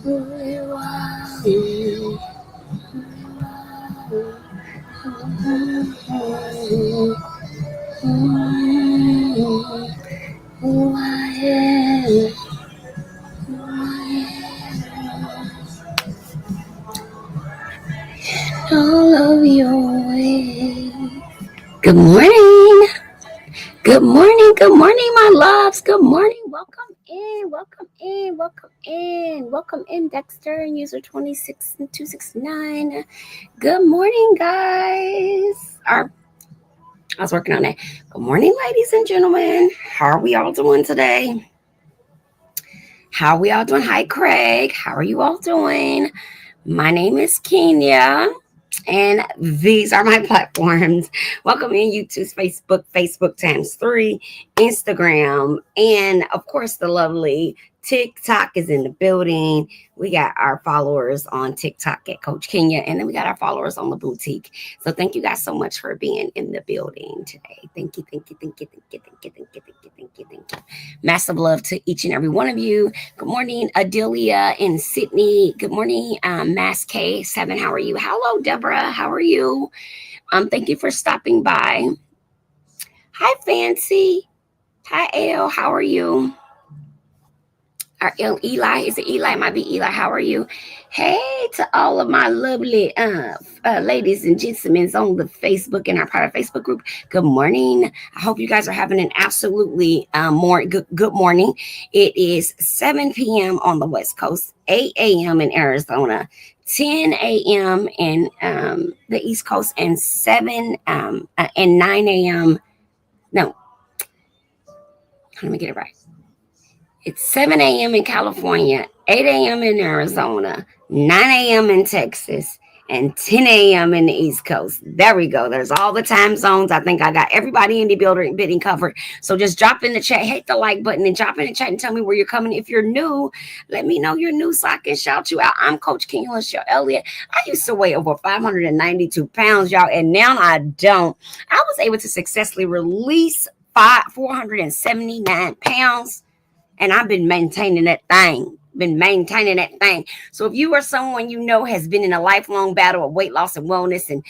All of your ways. Good morning. Good morning. Good morning, my loves. Good morning. Welcome in. Welcome in. Welcome in. Welcome in, Dexter and user 26269. Good morning, guys. I was working on it. Good morning, ladies and gentlemen. How are we all doing today? How are we all doing? Hi, Craig. How are you all doing? My name is Kenya. And these are my platforms. Welcome in YouTube's Facebook times 3, Instagram, and of course the lovely TikTok is in the building. We got our followers on TikTok at Coach Kenya, and then we got our followers on the boutique. So thank you guys so much for being in the building today. Thank you. Massive love to each and every one of you. Good morning, Adelia in Sydney. Good morning, Mass K7. How are you? Hello, Deborah. How are you? Thank you for stopping by. Hi, Fancy. Hi, Elle. How are you? Our Eli, is it Eli? It might be Eli. How are you? Hey to all of my lovely ladies and gentlemen on the Facebook and our private Facebook group. Good morning. I hope you guys are having an absolutely good morning. It is 7 p.m. on the West Coast, 8 a.m. in Arizona, 10 a.m. in the East Coast, and 7 and 9 a.m. No, let me get it right. It's 7 a.m. in California, 8 a.m. in Arizona, 9 a.m. in Texas, and 10 a.m. in the East Coast. There we go. There's all the time zones. I think I got everybody in the building covered. So just drop in the chat, hit the like button, and drop in the chat and tell me where you're coming. If you're new, let me know you're new so I can shout you out. I'm Coach Kenya Lachelle Elliott. I used to weigh over 592 pounds, y'all, and now I don't. I was able to successfully release 479 pounds. And I've been maintaining that thing. So if you are someone you know has been in a lifelong battle of weight loss and wellness and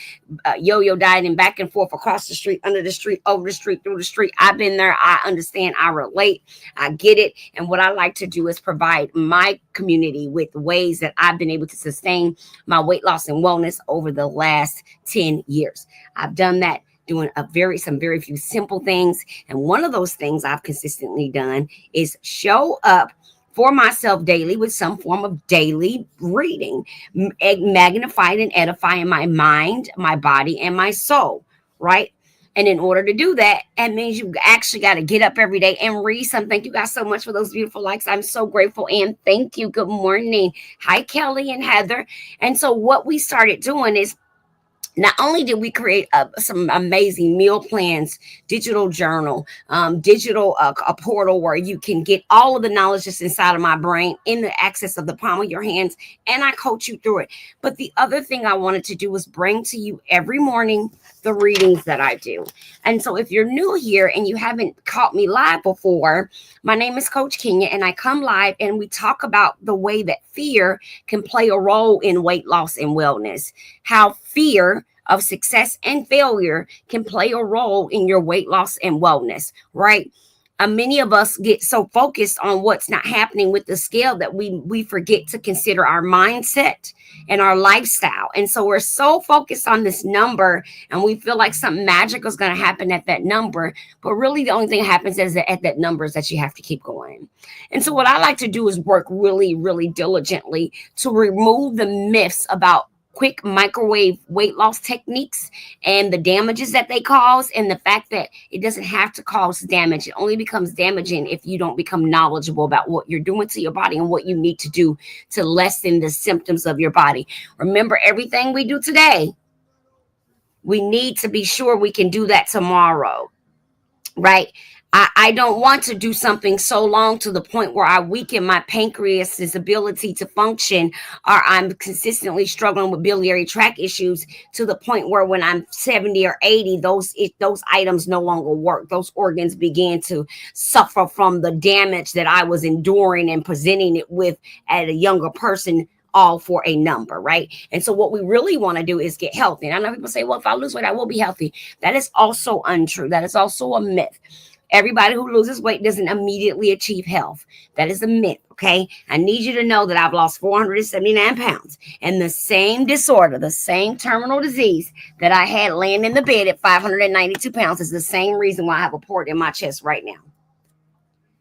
yo-yo dieting back and forth across the street, under the street, over the street, through the street, I've been there. I understand. I relate. I get it. And what I like to do is provide my community with ways that I've been able to sustain my weight loss and wellness over the last 10 years. I've done that doing some very few simple things. And one of those things I've consistently done is show up for myself daily with some form of daily reading, magnified and edifying my mind, my body, and my soul, right? And in order to do that, that means you actually got to get up every day and read something. Thank you guys so much for those beautiful likes. I'm so grateful. And thank you. Good morning. Hi, Kelly and Heather. And so what we started doing is, not only did we create some amazing meal plans, digital journal, a portal where you can get all of the knowledge that's inside of my brain in the access of the palm of your hands, and I coach you through it. But the other thing I wanted to do was bring to you every morning the readings that I do. And so if you're new here and you haven't caught me live before, my name is Coach Kenya, and I come live and we talk about the way that fear can play a role in weight loss and wellness, how fear of success and failure can play a role in your weight loss and wellness, right? Many of us get so focused on what's not happening with the scale that we forget to consider our mindset and our lifestyle. And so we're so focused on this number, and we feel like something magical is going to happen at that number. But really, the only thing that happens is that at that number is that you have to keep going. And so what I like to do is work really, really diligently to remove the myths about quick microwave weight loss techniques and the damages that they cause, and the fact that it doesn't have to cause damage. It only becomes damaging if you don't become knowledgeable about what you're doing to your body and what you need to do to lessen the symptoms of your body. Remember, everything we do today, we need to be sure we can do that tomorrow, right? I don't want to do something so long to the point where I weaken my pancreas's ability to function, or I'm consistently struggling with biliary tract issues to the point where when I'm 70 or 80, those items no longer work. Those organs begin to suffer from the damage that I was enduring and presenting it with at a younger person, all for a number, right? And so what we really want to do is get healthy. And I know people say, well, if I lose weight, I will be healthy. That is also untrue. That is also a myth. Everybody who loses weight doesn't immediately achieve health. That is a myth, okay? I need you to know that I've lost 479 pounds, and the same disorder, the same terminal disease that I had laying in the bed at 592 pounds is the same reason why I have a port in my chest right now.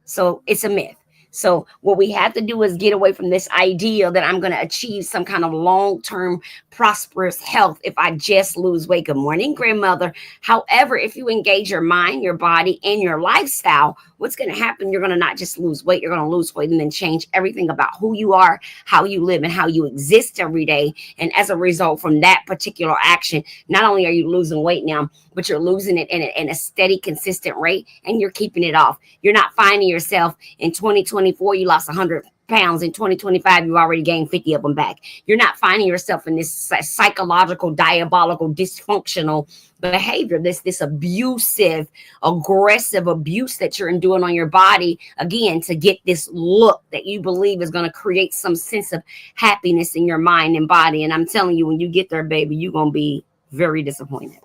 So it's a myth. So what we have to do is get away from this idea that I'm going to achieve some kind of long-term prosperous health if I just lose weight. Good morning, grandmother. However, if you engage your mind, your body, and your lifestyle, what's going to happen? You're going to not just lose weight, you're going to lose weight and then change everything about who you are, how you live, and how you exist every day. And as a result from that particular action, not only are you losing weight now, but you're losing it in a steady, consistent rate, and you're keeping it off. You're not finding yourself in 2024, you lost 100 pounds. In 2025, you already gained 50 of them back. You're not finding yourself in this psychological, diabolical, dysfunctional behavior, this abusive, aggressive abuse that you're doing on your body, again, to get this look that you believe is going to create some sense of happiness in your mind and body. And I'm telling you, when you get there, baby, you're going to be very disappointed.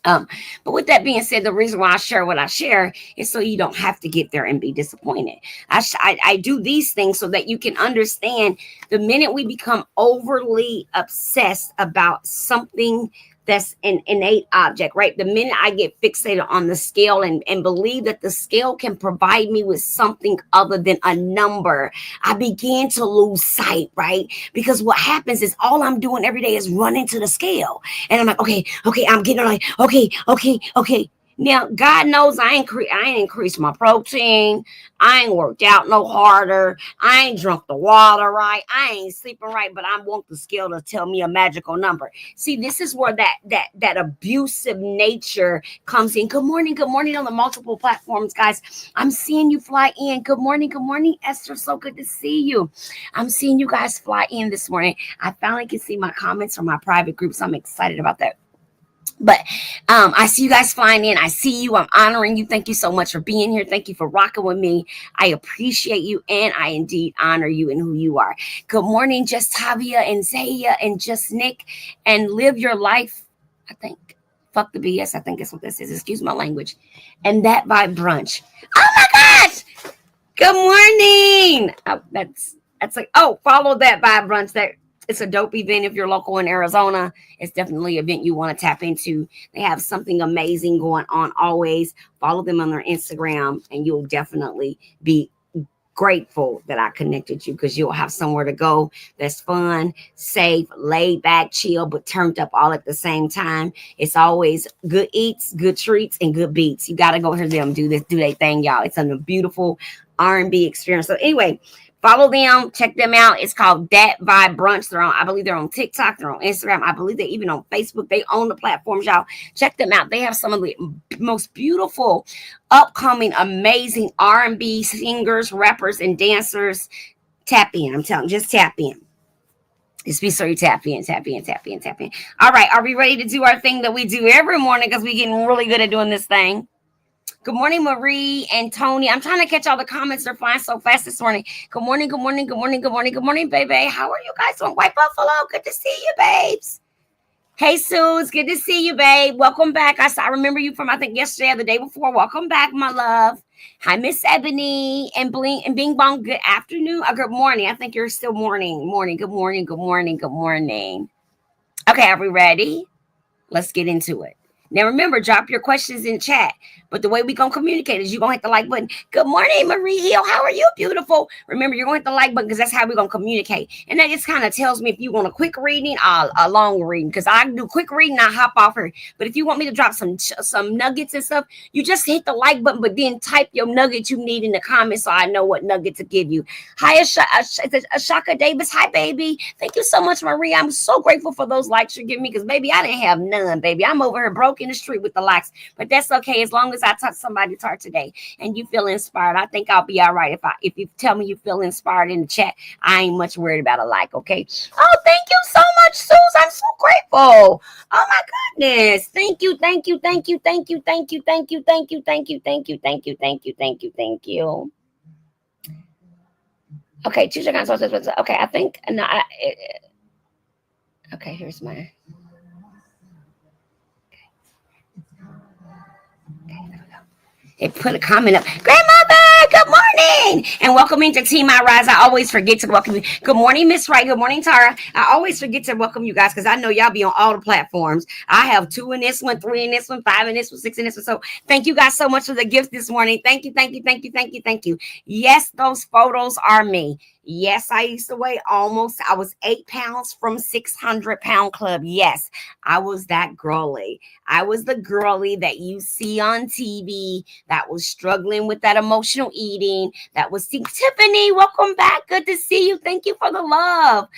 But with that being said, the reason why I share what I share is so you don't have to get there and be disappointed. I do these things so that you can understand the minute we become overly obsessed about something that's an innate object, right? The minute I get fixated on the scale and believe that the scale can provide me with something other than a number, I begin to lose sight, right? Because what happens is all I'm doing every day is running to the scale. And I'm like, okay, I'm getting like, okay. Now, God knows I ain't increased my protein. I ain't worked out no harder. I ain't drunk the water right. I ain't sleeping right, but I want the scale to tell me a magical number. See, this is where that abusive nature comes in. Good morning on the multiple platforms, guys. I'm seeing you fly in. Good morning, Esther. So good to see you. I'm seeing you guys fly in this morning. I finally can see my comments from my private group, so I'm excited about that. But I see you guys flying in. I see you. I'm honoring you. Thank you so much for being here. Thank you for rocking with me. I appreciate you, and I indeed honor you and who you are. Good morning, Just Tavia and Zaya and Just Nick, and live your life. I think. Fuck the BS. I think that's what this is. Excuse my language. And that vibe brunch. Oh my gosh. Good morning. Oh, that's like, follow that vibe brunch. It's a dope event. If you're local in Arizona, it's definitely an event you want to tap into. They have something amazing going on always. Follow them on their Instagram, and you'll definitely be grateful that I connected you, because you'll have somewhere to go that's fun, safe, laid back, chill, but turned up all at the same time. It's always good eats, good treats, and good beats. You got to go hear them do their thing, y'all. It's a beautiful R&B experience. So anyway, follow them, check them out. It's called That Vibe Brunch. I believe they're on TikTok, they're on Instagram. I believe they're even on Facebook. They own the platforms, y'all. Check them out. They have some of the most beautiful, upcoming, amazing R&B singers, rappers, and dancers. Tap in. I'm telling you, just tap in. Just be sure you tap in. All right, are we ready to do our thing that we do every morning, because we're getting really good at doing this thing? Good morning, Marie and Tony. I'm trying to catch all the comments. They're flying so fast this morning. Good morning, baby. How are you guys doing? White Buffalo, good to see you, babes. Hey, Sue, it's good to see you, babe. Welcome back. I remember you from, I think, yesterday or the day before. Welcome back, my love. Hi, Miss Ebony and Bing Bong. Good afternoon. Good morning. I think you're still morning. Good morning. Okay, are we ready? Let's get into it. Now, remember, drop your questions in chat. But the way we're going to communicate is you're going to hit the like button. Good morning, Marie Hill. How are you, beautiful? Remember, you're going to hit the like button, because that's how we're going to communicate. And that just kind of tells me if you want a quick reading or a long reading, because I do quick reading, I hop off here. But if you want me to drop some nuggets and stuff, you just hit the like button, but then type your nugget you need in the comments so I know what nugget to give you. Hi, Ashaka Davis. Hi, baby. Thank you so much, Marie. I'm so grateful for those likes you're giving me, because, baby, I didn't have none, baby. I'm over here broke walk in the street with the likes, but that's okay. As long as I touch somebody's heart today and you feel inspired, I think I'll be all right. If you tell me you feel inspired in the chat, I ain't much worried about a like, okay? Oh, thank you so much, Suze. I'm so grateful. Oh my goodness. Thank you. Okay, choose your kind of sources. Okay, I think no. Okay, here's my. Okay, there we go. It put a comment up. Grandmother, good morning. And welcome into Team I Rise. I always forget to welcome you. Good morning, Miss Wright. Good morning, Tara. I always forget to welcome you guys because I know y'all be on all the platforms. I have 2 in this one, 3 in this one, 5 in this one, 6 in this one. So thank you guys so much for the gift this morning. Thank you. Yes, those photos are me. Yes, I used to weigh I was 8 pounds from 600-pound club. Yes, I was that girly. I was the girly that you see on TV that was struggling with that emotional eating. That was Tiffany. Welcome back. Good to see you. Thank you for the love.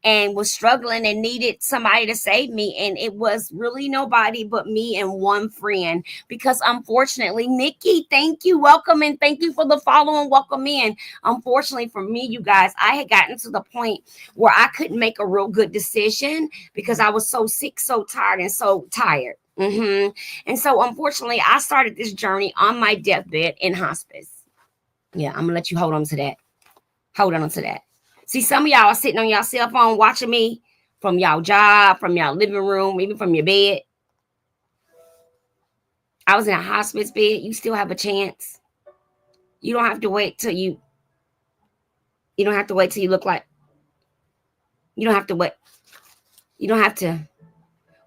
And was struggling and needed somebody to save me. And it was really nobody but me and one friend. Because unfortunately, Nikki, thank you. Welcome and thank you for the follow and welcome in. Unfortunately for me, you guys, I had gotten to the point where I couldn't make a real good decision because I was so sick, so tired, and so tired. And so unfortunately, I started this journey on my deathbed in hospice. Yeah, I'm gonna let you hold on to that. Hold on to that. See, some of y'all are sitting on your cell phone watching me from y'all job, from y'all living room, even from your bed. I was in a hospice bed. You still have a chance. You don't have to wait till you don't have to wait till you look like. You don't have to wait. You don't have to.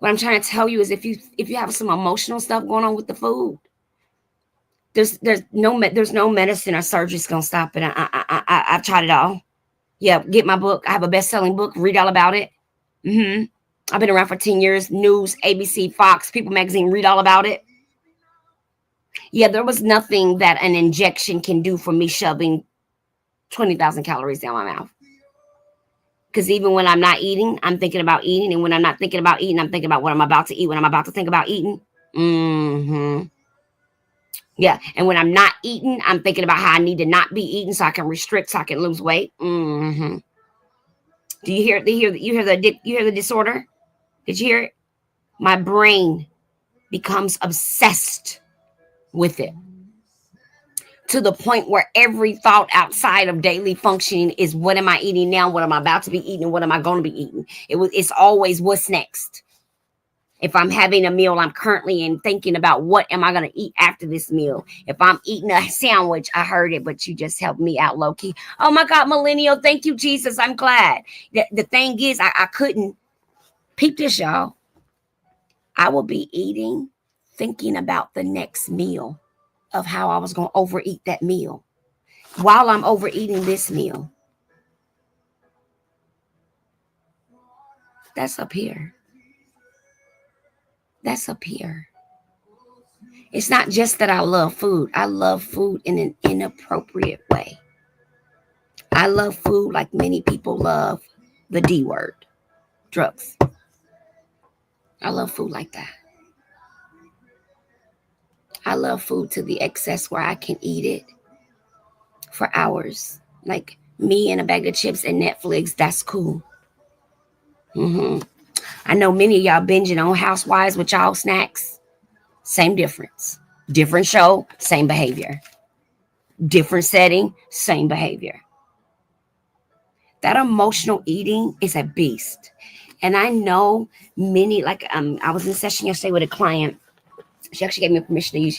What I'm trying to tell you is if you have some emotional stuff going on with the food, there's no medicine or surgery's gonna stop it. I've tried it all. Yeah, get my book. I have a best-selling book. Read all about it. I've been around for 10 years. News, ABC, Fox, People Magazine. Read all about it. Yeah, there was nothing that an injection can do for me shoving 20,000 calories down my mouth. Because even when I'm not eating, I'm thinking about eating. And when I'm not thinking about eating, I'm thinking about what I'm about to eat when I'm about to think about eating. Yeah. And when I'm not eating, I'm thinking about how I need to not be eating so I can restrict, so I can lose weight. Do you hear the disorder? Did you hear it? My brain becomes obsessed with it to the point where every thought outside of daily functioning is what am I eating now? What am I about to be eating? What am I going to be eating? It's always what's next. If I'm having a meal, I'm currently thinking about what am I going to eat after this meal. If I'm eating a sandwich, I heard it, but you just helped me out low key. Oh my God, millennial. Thank you, Jesus. I'm glad. The thing is, I couldn't peep this, y'all. I will be eating, thinking about the next meal of how I was going to overeat that meal while I'm overeating this meal. That's up here. That's up here. It's not just that I love food. I love food in an inappropriate way. I love food like many people love the D word, drugs. I love food like that. I love food to the excess where I can eat it for hours. Like me and a bag of chips and Netflix, that's cool. I know many of y'all binging on Housewives with y'all snacks. Same difference. Different show, same behavior. Different setting, same behavior. That emotional eating is a beast. And I know many, I was in a session yesterday with a client. She actually gave me permission to use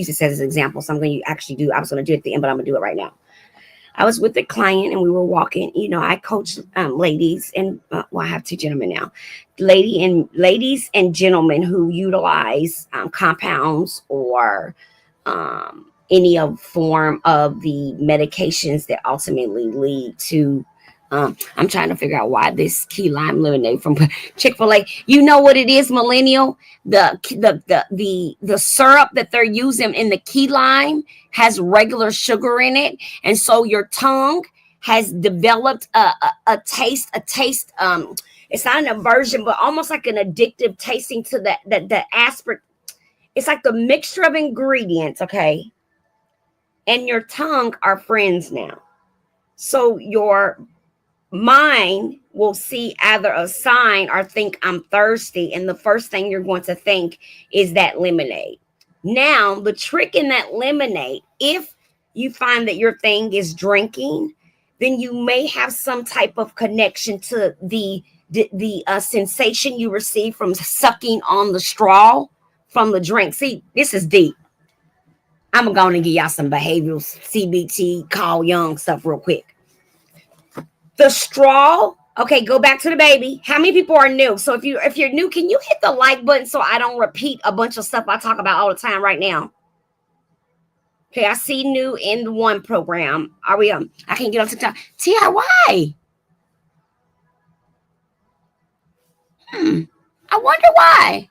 this as an example. So I was going to do it at the end, but I'm going to do it right now. I was with a client and we were walking. I coach ladies and I have 2 gentlemen now. Ladies and gentlemen who utilize compounds or any form of the medications that ultimately lead to. I'm trying to figure out why this key lime lemonade from Chick-fil-A. You know what it is, millennial? The syrup that they're using in the key lime has regular sugar in it, and so your tongue has developed a taste, it's not an aversion, but almost like an addictive tasting to the aspirin. It's like the mixture of ingredients, okay, and your tongue are friends now. So your mind will see either a sign or think I'm thirsty, and the first thing you're going to think is that lemonade. Now, the trick in that lemonade, if you find that your thing is drinking, then you may have some type of connection to the sensation you receive from sucking on the straw from the drink. See, this is deep. I'm going to give y'all some behavioral CBT, Carl Jung stuff real quick. The straw, okay, go back to the baby. How many people are new? So if you're new, can you hit the like button so I don't repeat a bunch of stuff I talk about all the time right now? Okay, I see new in the one program. Are we I can't get on TikTok. TIY. I wonder why.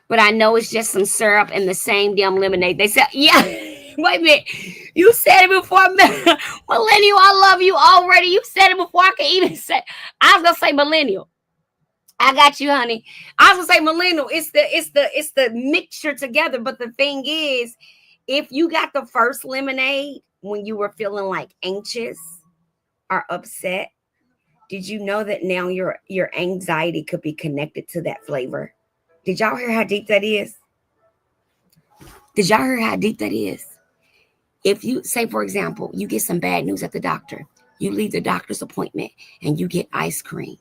But I know it's just some syrup and the same damn lemonade. They said, yeah. Wait a minute. You said it before. Millennial, I love you already. You said it before I could even say. I was gonna say millennial. I got you, honey. I was gonna say millennial. It's the mixture together. But the thing is, if you got the first lemonade when you were feeling like anxious or upset, did you know that now your anxiety could be connected to that flavor? Did y'all hear how deep that is? Did y'all hear how deep that is? If you say, for example, you get some bad news at the doctor, you leave the doctor's appointment and you get ice cream.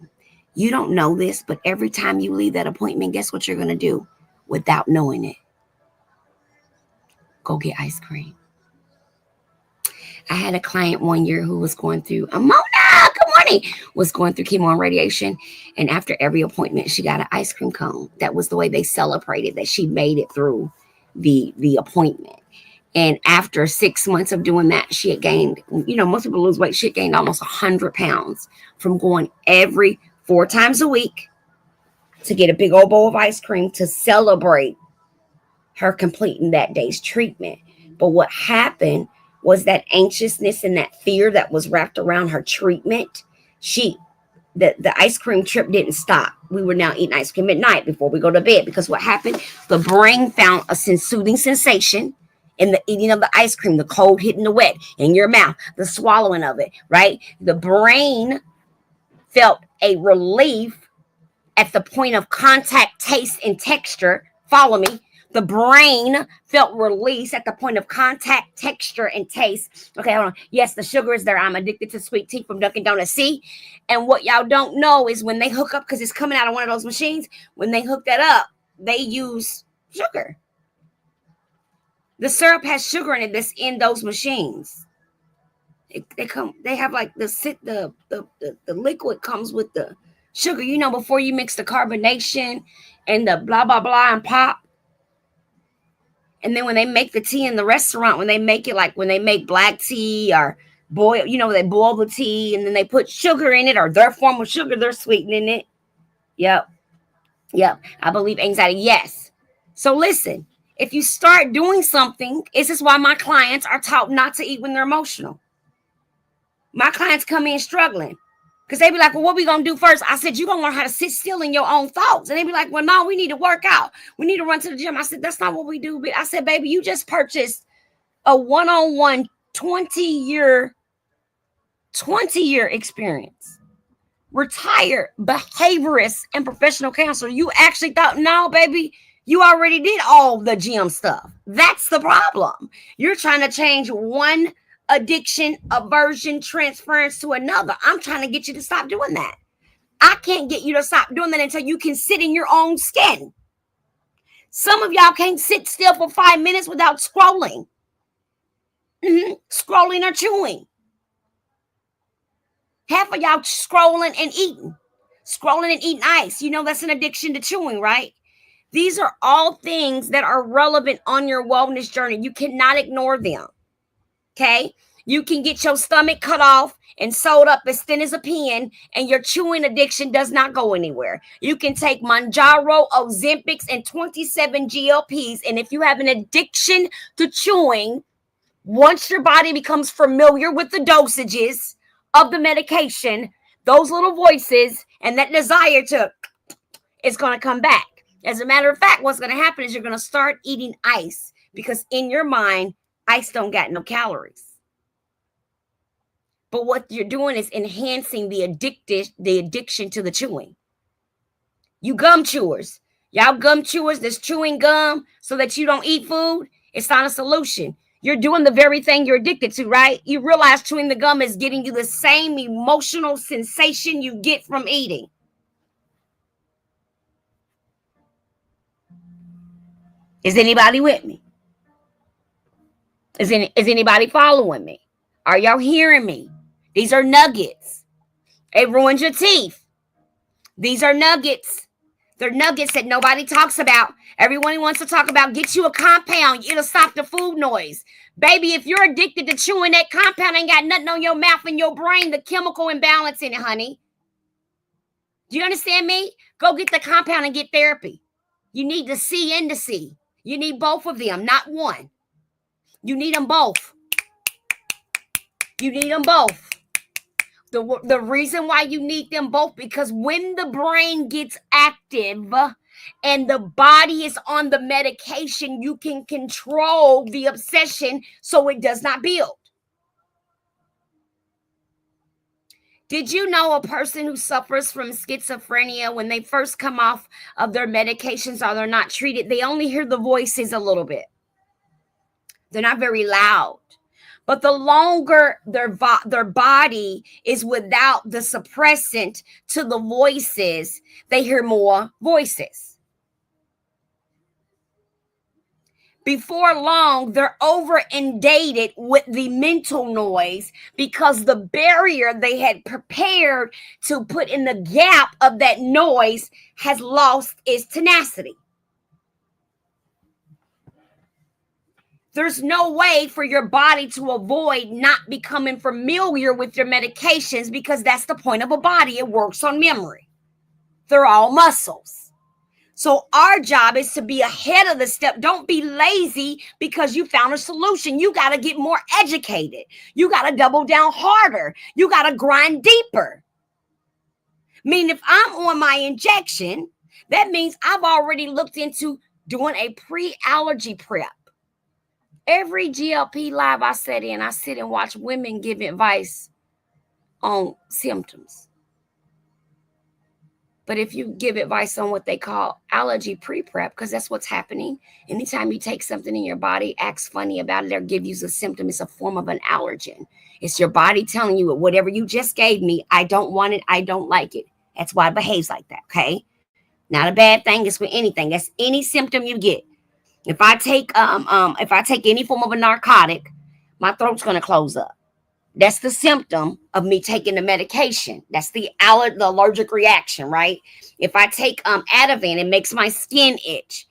You don't know this, but every time you leave that appointment, guess what you're going to do without knowing it? Go get ice cream. I had a client one year who was going through, Mona, good morning, was going through chemo and radiation. And after every appointment, she got an ice cream cone. That was the way they celebrated that she made it through the appointment. And after 6 months of doing that, she had gained, most people lose weight. She had gained almost 100 pounds from going every 4 times a week to get a big old bowl of ice cream to celebrate her completing that day's treatment. But what happened was that anxiousness and that fear that was wrapped around her treatment, the ice cream trip didn't stop. We were now eating ice cream at night before we go to bed, because what happened, the brain found a soothing sensation in the eating of the ice cream, the cold hitting the wet in your mouth, the swallowing of it, right? The brain felt a relief at the point of contact, taste, and texture. Follow me. The brain felt release at the point of contact, texture, and taste. Okay, hold on. Yes, the sugar is there. I'm addicted to sweet tea from Dunkin' Donuts. See? And what y'all don't know is when they hook up, because it's coming out of one of those machines, when they hook that up, they use sugar. The syrup has sugar in it that's in those machines. They have like the liquid comes with the sugar, before you mix the carbonation and the blah, blah, blah and pop. And then when they make the tea in the restaurant, when they make it, like when they make black tea or boil, they boil the tea and then they put sugar in it, or their form of sugar, they're sweetening it. Yep. I believe anxiety. Yes. So listen, if you start doing something, this is why my clients are taught not to eat when they're emotional. My clients come in struggling because they be like, well, what we going to do first? I said, you're going to learn how to sit still in your own thoughts. And they be like, well, no, we need to work out. We need to run to the gym. I said, that's not what we do. I said, baby, you just purchased a one-on-one 20-year experience. Retired behaviorist and professional counselor. You actually thought, no, baby, you already did all the gym stuff. That's the problem. You're trying to change one addiction, aversion, transference to another. I'm trying to get you to stop doing that. I can't get you to stop doing that until you can sit in your own skin. Some of y'all can't sit still for 5 minutes without scrolling. Scrolling or chewing. Half of y'all scrolling and eating. Scrolling and eating ice. That's an addiction to chewing, right? These are all things that are relevant on your wellness journey. You cannot ignore them. Okay? You can get your stomach cut off and sewed up as thin as a pin, and your chewing addiction does not go anywhere. You can take Mounjaro, Ozempic, and 27 GLPs, and if you have an addiction to chewing, once your body becomes familiar with the dosages of the medication, those little voices and that desire to is going to come back. As a matter of fact, what's going to happen is you're going to start eating ice because in your mind, ice don't got no calories. But what you're doing is enhancing the addiction to the chewing. You gum chewers, y'all gum chewers that's chewing gum so that you don't eat food, it's not a solution. You're doing the very thing you're addicted to, right? You realize chewing the gum is getting you the same emotional sensation you get from eating. Is anybody with me? Is anybody following me? Are y'all hearing me? These are nuggets. It ruins your teeth. These are nuggets. They're nuggets that nobody talks about. Everyone wants to talk about, get you a compound. It'll stop the food noise. Baby, if you're addicted to chewing, that compound ain't got nothing on your mouth and your brain, the chemical imbalance in it, honey. Do you understand me? Go get the compound and get therapy. You need the C and the C. You need both of them, not one. You need them both. You need them both. The reason why you need them both, because when the brain gets active and the body is on the medication, you can control the obsession so it does not build. Did you know a person who suffers from schizophrenia, when they first come off of their medications or they're not treated, they only hear the voices a little bit. They're not very loud. But the longer their body is without the suppressant to the voices, they hear more voices. Before long, they're over inundated with the mental noise because the barrier they had prepared to put in the gap of that noise has lost its tenacity. There's no way for your body to avoid not becoming familiar with your medications because that's the point of a body. It works on memory. They're all muscles. So our job is to be ahead of the step. Don't be lazy because you found a solution. You got to get more educated. You got to double down harder. You got to grind deeper. I mean, if I'm on my injection, that means I've already looked into doing a pre-allergy prep. Every GLP live I sit and watch women give advice on symptoms. But if you give advice on what they call allergy pre-prep, because that's what's happening. Anytime you take something in your body, acts funny about it, or give you a symptom, it's a form of an allergen. It's your body telling you, whatever you just gave me, I don't want it, I don't like it. That's why it behaves like that, okay? Not a bad thing. It's with anything. That's any symptom you get. If I take any form of a narcotic, my throat's going to close up. That's the symptom of me taking the medication. That's the allergic reaction, right? If I take Ativan, it makes my skin itch.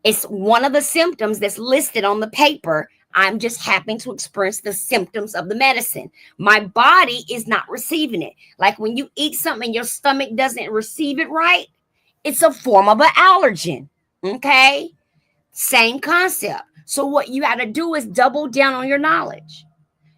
It's one of the symptoms that's listed on the paper. I'm just happening to experience the symptoms of the medicine. My body is not receiving it. Like when you eat something, your stomach doesn't receive it right. It's a form of an allergen, okay? Same concept. So what you got to do is double down on your knowledge.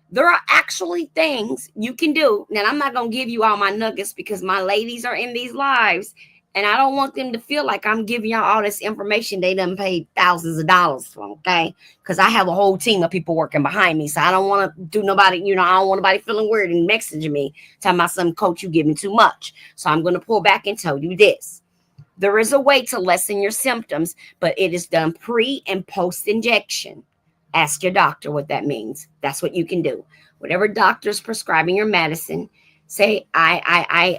There are actually things you can do. Now, I'm not going to give you all my nuggets because my ladies are in these lives, and I don't want them to feel like I'm giving y'all all this information they done paid thousands of dollars for, okay? Because I have a whole team of people working behind me, so I don't want to do nobody, I don't want nobody feeling weird and messaging me, talking about some coach you giving too much. So I'm going to pull back and tell you this. There is a way to lessen your symptoms, but it is done pre and post injection. Ask your doctor what that means. That's what you can do. Whatever doctor's prescribing your medicine, say, I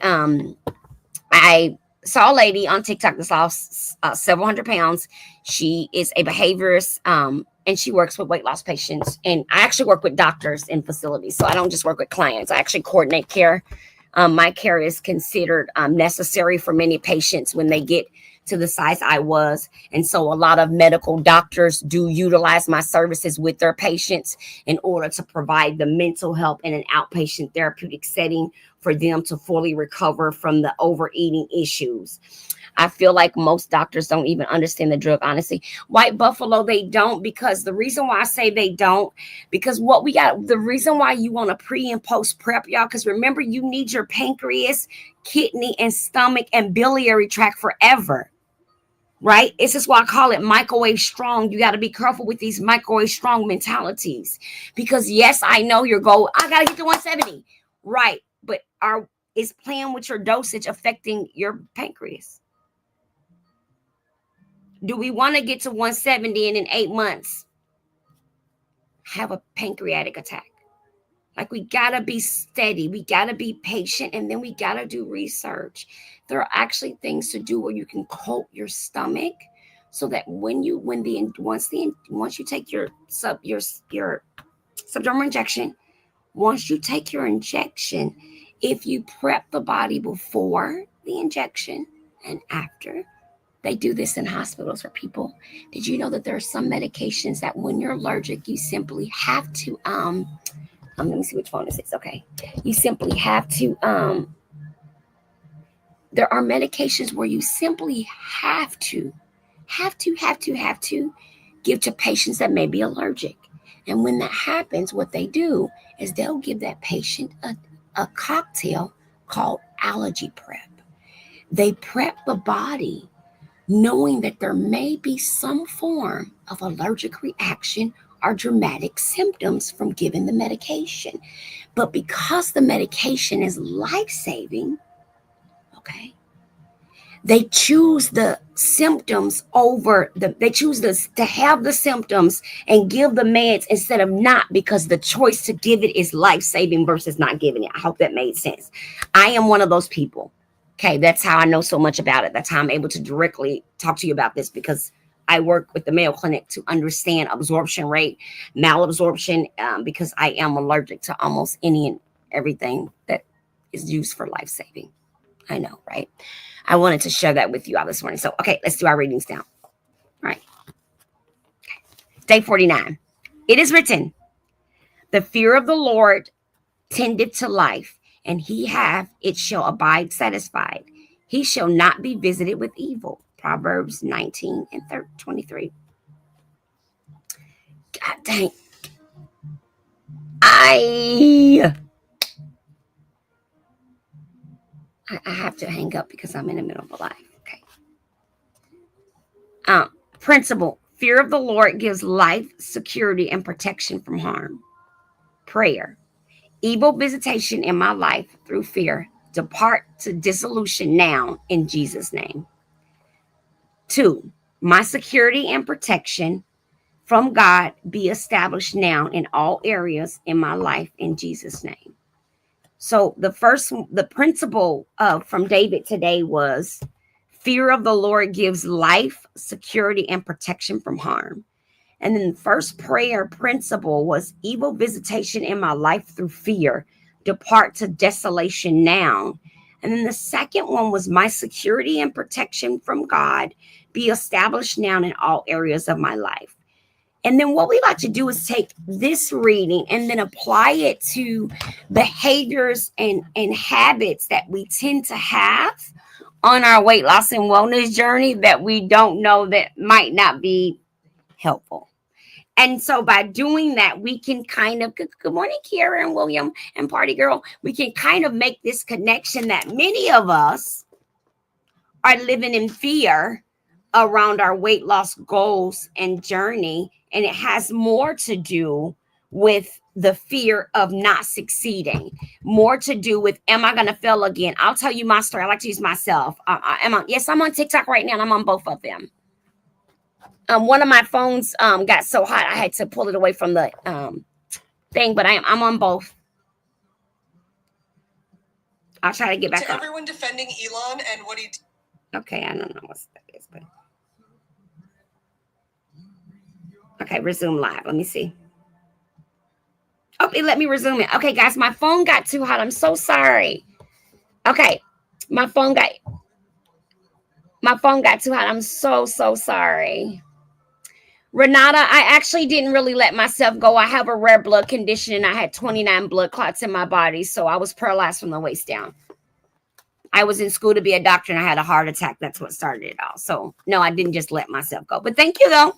saw a lady on TikTok that's lost several hundred pounds. She is a behaviorist, and she works with weight loss patients. And I actually work with doctors in facilities, so I don't just work with clients. I actually coordinate care. My care is considered necessary for many patients when they get to the size I was. And so a lot of medical doctors do utilize my services with their patients in order to provide the mental help in an outpatient therapeutic setting for them to fully recover from the overeating issues. I feel like most doctors don't even understand the drug, honestly. White Buffalo, they don't, because the reason why I say they don't, because what we got, the reason why you want to pre and post prep, y'all, because remember, you need your pancreas, kidney, and stomach and biliary tract forever. Right? This is why I call it microwave strong. You got to be careful with these microwave strong mentalities, because yes, I know your goal. I got to get to 170. Right. But is playing with your dosage affecting your pancreas? Do we want to get to 170 and in 8 months have a pancreatic attack? Like, we got to be steady. We got to be patient. And then we got to do research. There are actually things to do where you can coat your stomach so that once you take your subdermal injection, once you take your injection, if you prep the body before the injection and after, they do this in hospitals for people. Did you know that there are some medications that when you're allergic, you simply have to, let me see which phone this is. Okay. You simply have to, there are medications where you simply have to give to patients that may be allergic. And when that happens, what they do is they'll give that patient a cocktail called allergy prep. They prep the body knowing that there may be some form of allergic reaction or dramatic symptoms from giving the medication. But because the medication is life-saving, okay, they choose the symptoms over they choose to have the symptoms and give the meds instead of not, because the choice to give it is life-saving versus not giving it. I hope that made sense. I am one of those people. Okay, that's how I know so much about it. That's how I'm able to directly talk to you about this, because I work with the Mayo Clinic to understand absorption rate, malabsorption, because I am allergic to almost any and everything that is used for life-saving. I know, right? I wanted to share that with you all this morning. So, okay, let's do our readings now. All right. Okay. Day 49. It is written, the fear of the Lord tendeth to life, and it shall abide satisfied. He shall not be visited with evil. Proverbs 19 and 23. God dang. I have to hang up because I'm in the middle of a live. Okay. Principle. Fear of the Lord gives life, security, and protection from harm. Prayer. Evil visitation in my life through fear, depart to dissolution now in Jesus' name. 2, my security and protection from God be established now in all areas in my life in Jesus' name. So the principle from David today was fear of the Lord gives life, security, and protection from harm. And then the first prayer principle was evil visitation in my life through fear, depart to desolation now. And then the second one was my security and protection from God be established now in all areas of my life. And then what we like to do is take this reading and then apply it to behaviors and habits that we tend to have on our weight loss and wellness journey that we don't know that might not be helpful. And so by doing that, we can kind of, good morning, Kiara and William and Party Girl, we can kind of make this connection that many of us are living in fear around our weight loss goals and journey. And it has more to do with the fear of not succeeding, more to do with, am I going to fail again? I'll tell you my story. I like to use myself. I'm on TikTok right now, and I'm on both of them. One of my phones got so hot I had to pull it away from the thing, but I'm on both. I'll try to get back to on. Everyone defending Elon and what he Okay, I don't know what that is, but okay, resume live. Let me see. Oh, it let me resume it. Okay, guys, my phone got too hot. I'm so sorry. Okay, my phone got too hot. I'm so sorry. Renata, I actually didn't really let myself go. I have a rare blood condition and I had 29 blood clots in my body. So I was paralyzed from the waist down. I was in school to be a doctor and I had a heart attack. That's what started it all. So no, I didn't just let myself go. But thank you though.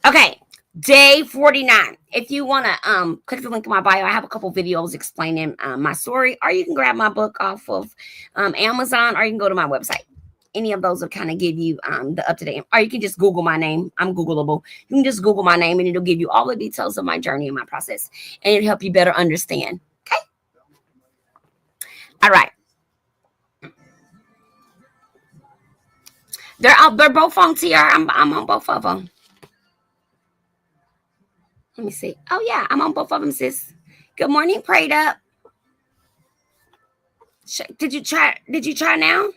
Okay. Day 49. If you want to click the link in my bio, I have a couple videos explaining my story, or you can grab my book off of Amazon, or you can go to my website. Any of those will kind of give you the up-to-date, or you can just Google my name. I'm Googleable. You can just Google my name and it'll give you all the details of my journey and my process, and it'll help you better understand. Okay. All right. They're both on TR. I'm on both of them. Let me see. Oh yeah, I'm on both of them, sis. Good morning, Prayed Up. Did you try now?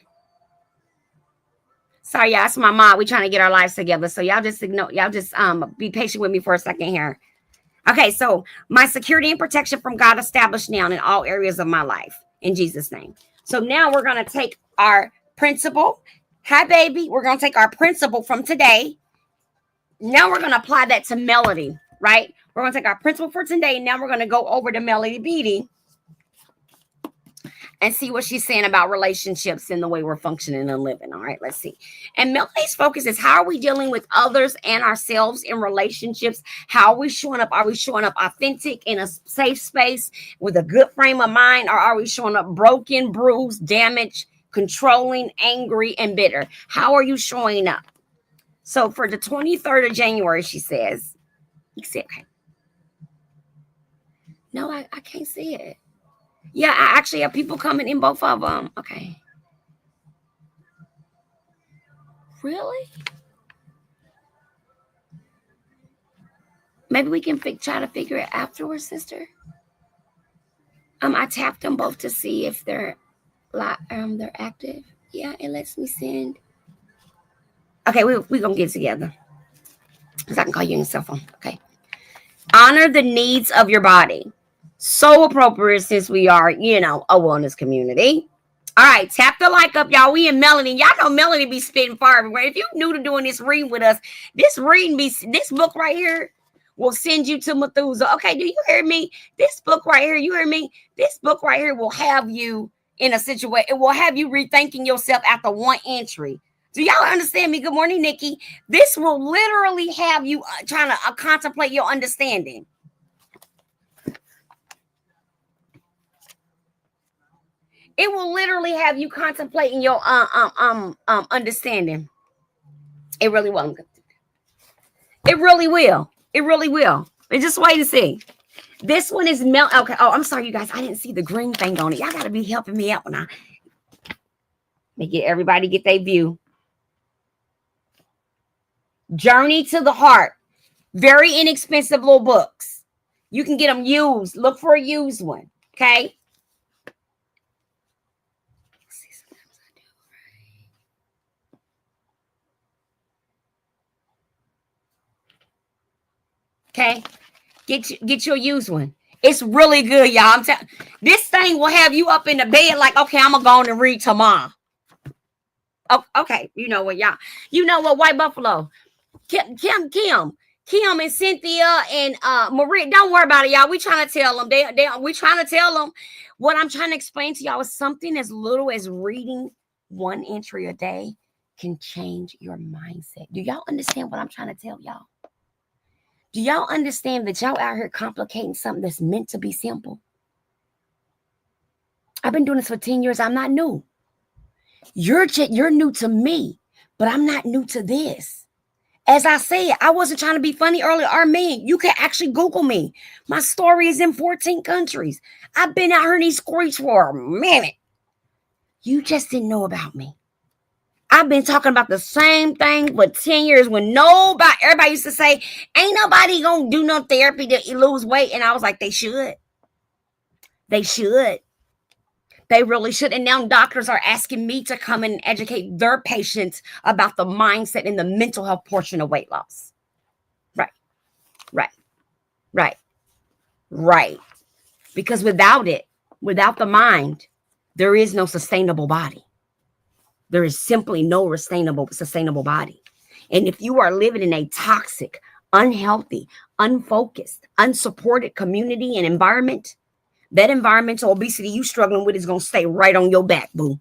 Sorry, y'all. It's my mom. We trying to get our lives together. So y'all just ignore. Y'all just be patient with me for a second here. Okay, so my security and protection from God established now in all areas of my life in Jesus' name. So now we're gonna take our principle. Hi, baby. We're gonna take our principle from today. Now we're gonna apply that to Melody. Right? We're going to take our principle for today. Now we're going to go over to Melody Beatty and see what she's saying about relationships and the way we're functioning and living. All right, let's see. And Melody's focus is, how are we dealing with others and ourselves in relationships? How are we showing up? Are we showing up authentic in a safe space with a good frame of mind? Or are we showing up broken, bruised, damaged, controlling, angry, and bitter? How are you showing up? So for the 23rd of January, she says, you see it? Okay. No, I can't see it. Yeah, I actually have people coming in both of them. Okay. Really? Maybe we can try to figure it afterwards, sister. I tapped them both to see if they're active. Yeah, it lets me send. Okay, we're gonna get together. Because I can call you on your cell phone. Okay. Honor the needs of your body. So appropriate since we are, a wellness community. All right, tap the like up, y'all. We in Melanie. Y'all know Melanie be spitting fire everywhere. If you're new to doing this reading with us, this book right here will send you to Methuselah. Okay, do you hear me? This book right here, you hear me? This book right here will have you in a situation. It will have you rethinking yourself after one entry. Do y'all understand me? Good morning, Nikki. This will literally have you trying to contemplate your understanding. It will literally have you contemplating your understanding. It really will. It really will. It really will. And just wait and see. This one is Okay. Oh, I'm sorry, you guys. I didn't see the green thing on it. Y'all gotta be helping me out now. Make it everybody get their view. Journey to the Heart. Very inexpensive little books. You can get them used. Look for a used one. Okay. Okay. Get your used one. It's really good, y'all. I'm telling. This thing will have you up in the bed like, okay, I'm gonna go on and read tomorrow. Oh, okay. You know what, y'all? You know what, White Buffalo? Kim and Cynthia and Maria, don't worry about it, y'all. We trying to tell them. We trying to tell them. What I'm trying to explain to y'all is something as little as reading one entry a day can change your mindset. Do y'all understand what I'm trying to tell y'all? Do y'all understand that y'all out here complicating something that's meant to be simple? I've been doing this for 10 years. I'm not new. You're new to me, but I'm not new to this. As I said, I wasn't trying to be funny earlier. Armin, you can actually Google me. My story is in 14 countries. I've been out here in these streets for a minute. You just didn't know about me. I've been talking about the same thing for 10 years when everybody used to say, ain't nobody gonna do no therapy to lose weight. And I was like, they should. They should. They really should. And now doctors are asking me to come and educate their patients about the mindset and the mental health portion of weight loss. Right. Because without the mind, there is no sustainable body. There is simply no sustainable body. And if you are living in a toxic, unhealthy, unfocused, unsupported community and environment, that environmental obesity you struggling with is going to stay right on your back, boo.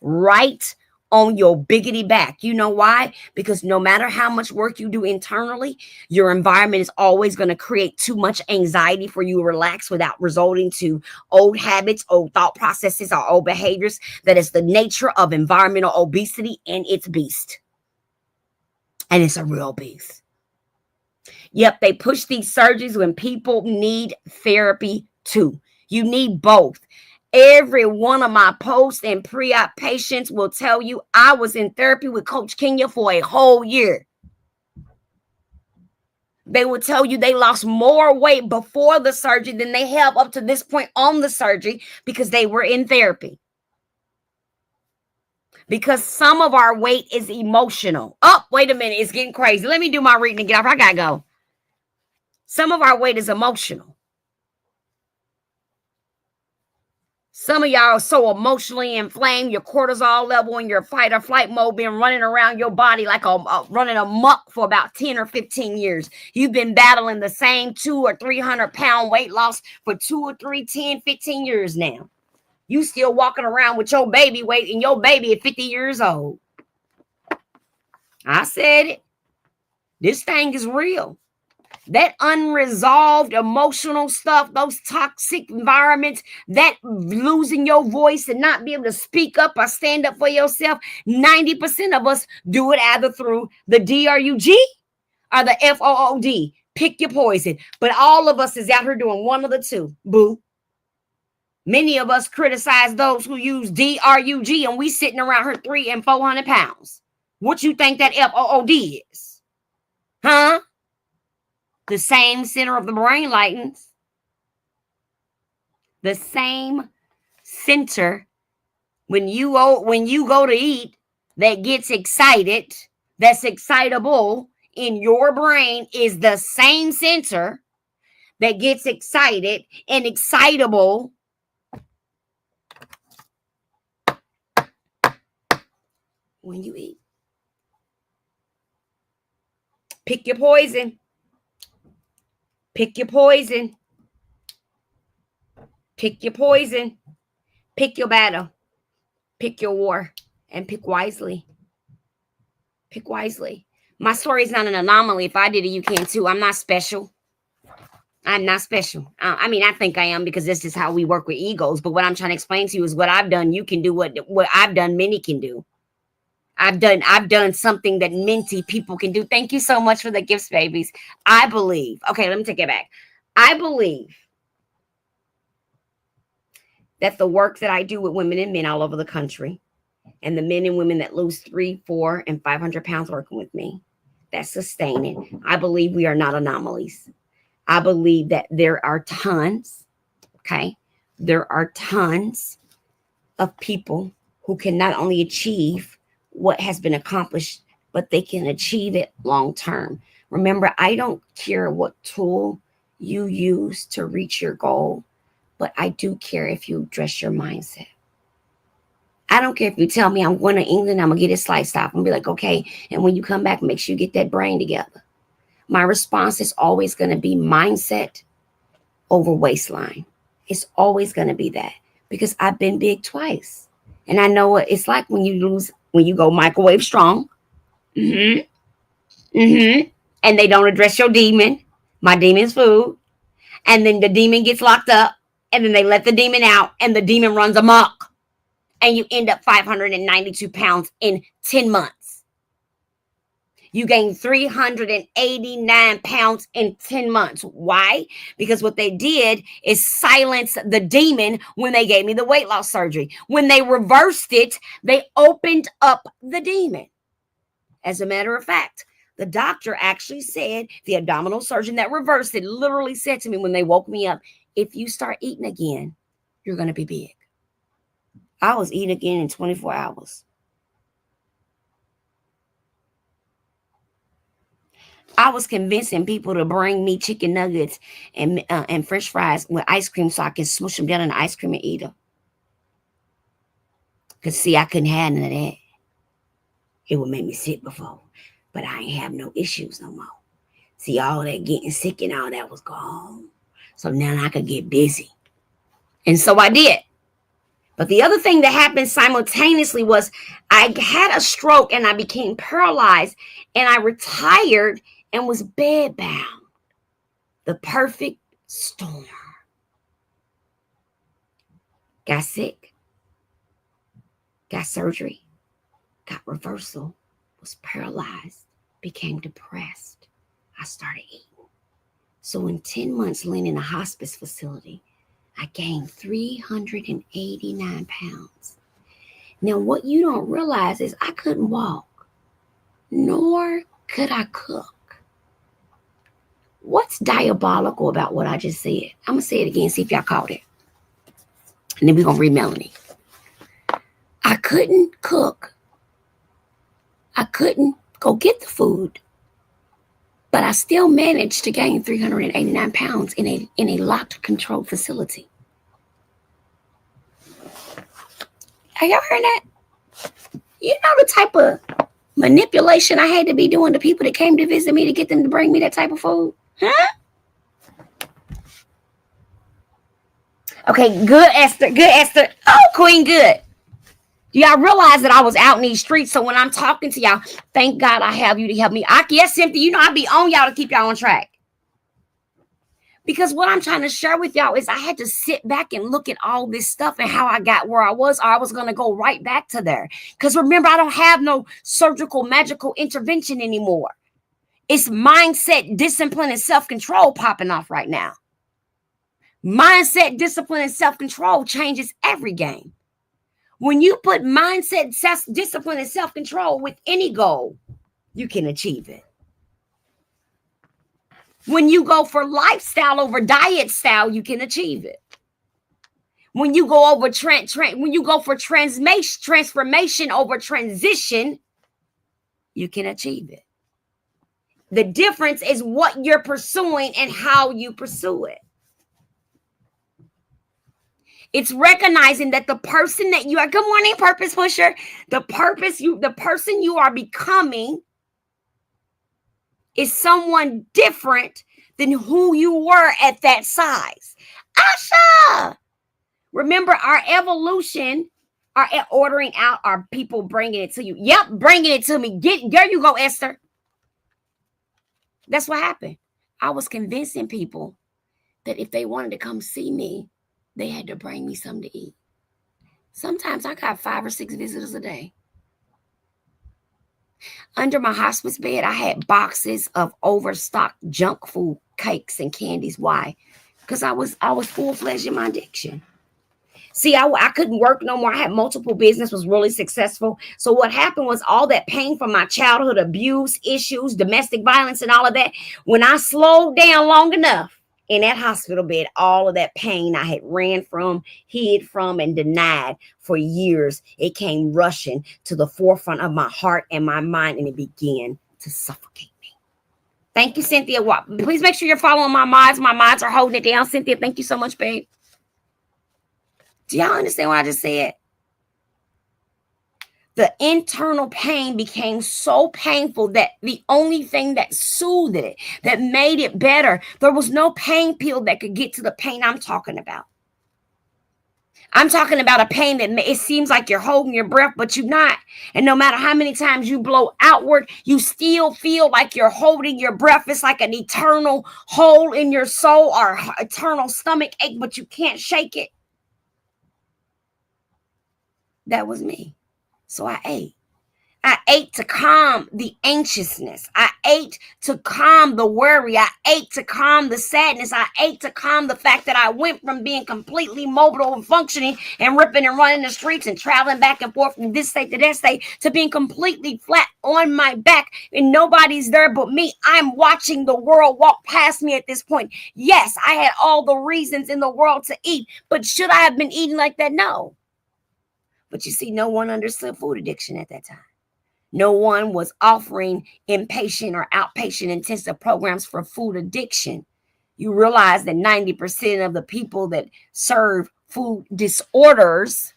Right on your biggity back. You know why? Because no matter how much work you do internally, your environment is always going to create too much anxiety for you to relax without resulting to old habits, old thought processes, or old behaviors. That is the nature of environmental obesity, and it's beast. And it's a real beast. Yep, they push these surgeries when people need therapy too. You need both. Every one of my posts and pre-op patients will tell you I was in therapy with Coach Kenya for a whole year. They will tell you they lost more weight before the surgery than they have up to this point on the surgery because they were in therapy. Because some of our weight is emotional. Oh, wait a minute. It's getting crazy. Let me do my reading and get off. I got to go. Some of our weight is emotional. Some of y'all are so emotionally inflamed, your cortisol level in your fight or flight mode been running around your body like running amok for about 10 or 15 years. You've been battling the same 200 or 300 pound weight loss for 2 or 3, 10, 15 years now. You still walking around with your baby weight and your baby at 50 years old. I said it. This thing is real. That unresolved emotional stuff, those toxic environments, that losing your voice and not be able to speak up or stand up for yourself, 90% of us do it either through the DRUG or the FOOD. Pick your poison. But all of us is out here doing one of the two, boo. Many of us criticize those who use DRUG and we sitting around here 300 and 400 pounds. What you think that FOOD is? Huh? The same center of the brain lightens. The same center when you go to eat that gets excited, that's excitable in your brain is the same center that gets excited and excitable when you eat. Pick your poison. Pick your poison. Pick your poison. Pick your battle. Pick your war. And pick wisely. Pick wisely. My story is not an anomaly. If I did it, you can too. I'm not special. I'm not special. I mean, I think I am because this is how we work with egos. But what I'm trying to explain to you is what I've done. You can do what I've done. Many can do. I've done something that many people can do. Thank you so much for the gifts, babies. I believe. Okay, let me take it back. I believe that the work that I do with women and men all over the country, and the men and women that lose 300, 400, and 500 pounds working with me, that's sustaining. I believe we are not anomalies. I believe that there are tons, okay? There are tons of people who can not only achieve what has been accomplished, but they can achieve it long term. Remember, I don't care what tool you use to reach your goal, but I do care if you address your mindset. I don't care if you tell me I'm going to England, I'm going to get it sliced off and be like, okay, and when you come back, make sure you get that brain together. My response is always going to be mindset over waistline. It's always going to be that because I've been big twice. And I know what it's like when you go microwave strong. And they don't address your demon. My demon's food. And then the demon gets locked up. And then they let the demon out. And the demon runs amok. And you end up 592 pounds in 10 months. You gain 389 pounds in 10 months. Why? Because what they did is silence the demon when they gave me the weight loss surgery. When they reversed it, they opened up the demon. As a matter of fact, the doctor actually said, the abdominal surgeon that reversed it literally said to me when they woke me up, if you start eating again, you're going to be big. I was eating again in 24 hours. I was convincing people to bring me chicken nuggets and French fries with ice cream so I can smush them down in the ice cream and eat them. Because, see, I couldn't have none of that. It would make me sick before. But I ain't have no issues no more. See, all that getting sick and all that was gone. So now I could get busy. And so I did. But the other thing that happened simultaneously was I had a stroke and I became paralyzed and I retired and was bedbound. The perfect storm. Got sick, got surgery, got reversal, was paralyzed, became depressed. I started eating. So in 10 months laying in a hospice facility, I gained 389 pounds. Now, what you don't realize is I couldn't walk, nor could I cook. What's diabolical about what I just said? I'm going to say it again, see if y'all caught it. And then we're going to read Melanie. I couldn't cook. I couldn't go get the food. But I still managed to gain 389 pounds in a locked, controlled facility. Are y'all hearing that? You know the type of manipulation I had to be doing to people that came to visit me to get them to bring me that type of food? Huh? Okay, good, Esther. Good, Esther. Oh, Queen, good. Do y'all realize that I was out in these streets? So when I'm talking to y'all, thank God I have you to help me. Yes, Cynthia, you know I be on y'all to keep y'all on track. Because what I'm trying to share with y'all is I had to sit back and look at all this stuff and how I got where I was, or I was going to go right back to there. Because remember, I don't have no surgical, magical intervention anymore. It's mindset, discipline, and self-control popping off right now. Mindset, discipline, and self-control changes every game. When you put mindset, discipline, and self-control with any goal, you can achieve it. When you go for lifestyle over diet style, you can achieve it. When you go over when you go for transformation over transition, you can achieve it. The difference is what you're pursuing and how you pursue it. It's recognizing that the person that you are, good morning, purpose pusher, the person you are becoming is someone different than who you were at that size. Asha! Remember our evolution, our ordering out, our people bringing it to you. Yep, bringing it to me. There you go, Esther. That's what happened. I was convincing people that if they wanted to come see me, they had to bring me something to eat. Sometimes I got 5 or 6 visitors a day. Under my hospice bed, I had boxes of overstocked junk food, cakes, and candies. Why? Because I was full-fledged in my addiction. See, I couldn't work no more. I had multiple business, was really successful. So what happened was all that pain from my childhood abuse, issues, domestic violence, and all of that, when I slowed down long enough in that hospital bed, all of that pain I had ran from, hid from, and denied for years, it came rushing to the forefront of my heart and my mind, and it began to suffocate me. Thank you, Cynthia. Please make sure you're following my mods. My mods are holding it down. Cynthia, thank you so much, babe. Do y'all understand what I just said? The internal pain became so painful that the only thing that soothed it, that made it better, there was no pain pill that could get to the pain I'm talking about. I'm talking about a pain that it seems like you're holding your breath, but you're not. And no matter how many times you blow outward, you still feel like you're holding your breath. It's like an eternal hole in your soul or eternal stomach ache, but you can't shake it. That was me. So I ate. I ate to calm the anxiousness. I ate to calm the worry. I ate to calm the sadness. I ate to calm the fact that I went from being completely mobile and functioning and ripping and running the streets and traveling back and forth from this state to that state to being completely flat on my back and nobody's there but me. I'm watching the world walk past me at this point. Yes, I had all the reasons in the world to eat, but should I have been eating like that? No. But you see, no one understood food addiction at that time. No one was offering inpatient or outpatient intensive programs for food addiction. You realize that 90% of the people that serve food disorders,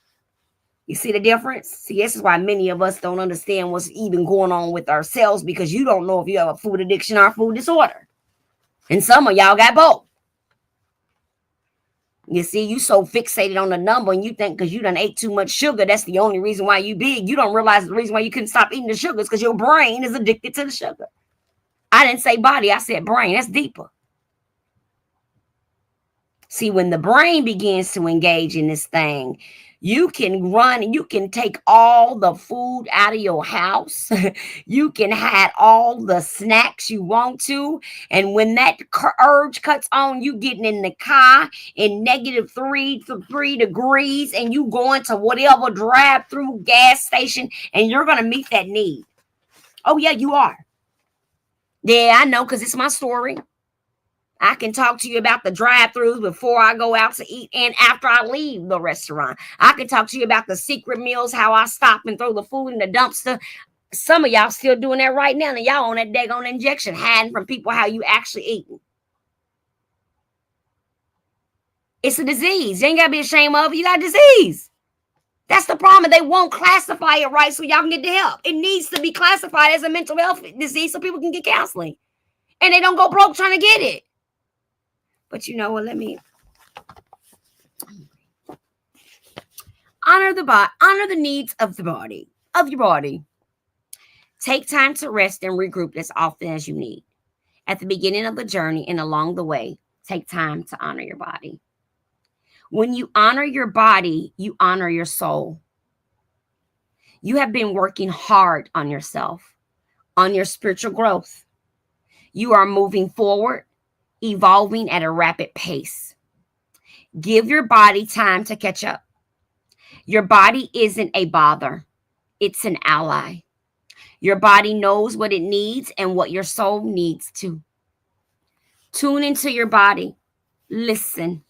you see the difference? See, this is why many of us don't understand what's even going on with ourselves, because you don't know if you have a food addiction or a food disorder. And some of y'all got both. You see, you so fixated on the number and you think because you done ate too much sugar, that's the only reason why you big. You don't realize the reason why you couldn't stop eating the sugar is because your brain is addicted to the sugar. I didn't say body, I said brain. That's deeper. See, when the brain begins to engage in this thing, you can run and you can take all the food out of your house. You can have all the snacks you want to. And when that urge cuts on, you getting in the car in -3 degrees and you going to whatever drive-through gas station and you're going to meet that need. Oh, yeah, you are. Yeah, I know because it's my story. I can talk to you about the drive-thrus before I go out to eat and after I leave the restaurant. I can talk to you about the secret meals, how I stop and throw the food in the dumpster. Some of y'all still doing that right now, and y'all on that daggone injection, hiding from people how you actually eating. It's a disease. You ain't got to be ashamed of it. You got a disease. That's the problem. They won't classify it right so y'all can get the help. It needs to be classified as a mental health disease so people can get counseling. And they don't go broke trying to get it. But you know what? Let me honor the needs of the body, of your body. Take time to rest and regroup as often as you need. At the beginning of the journey and along the way, take time to honor your body. When you honor your body, you honor your soul. You have been working hard on yourself, on your spiritual growth. You are moving forward, evolving at a rapid pace. Give your body time to catch up. Your body isn't a bother. It's an ally. Your body knows what it needs and what your soul needs too. Tune into your body. Listen.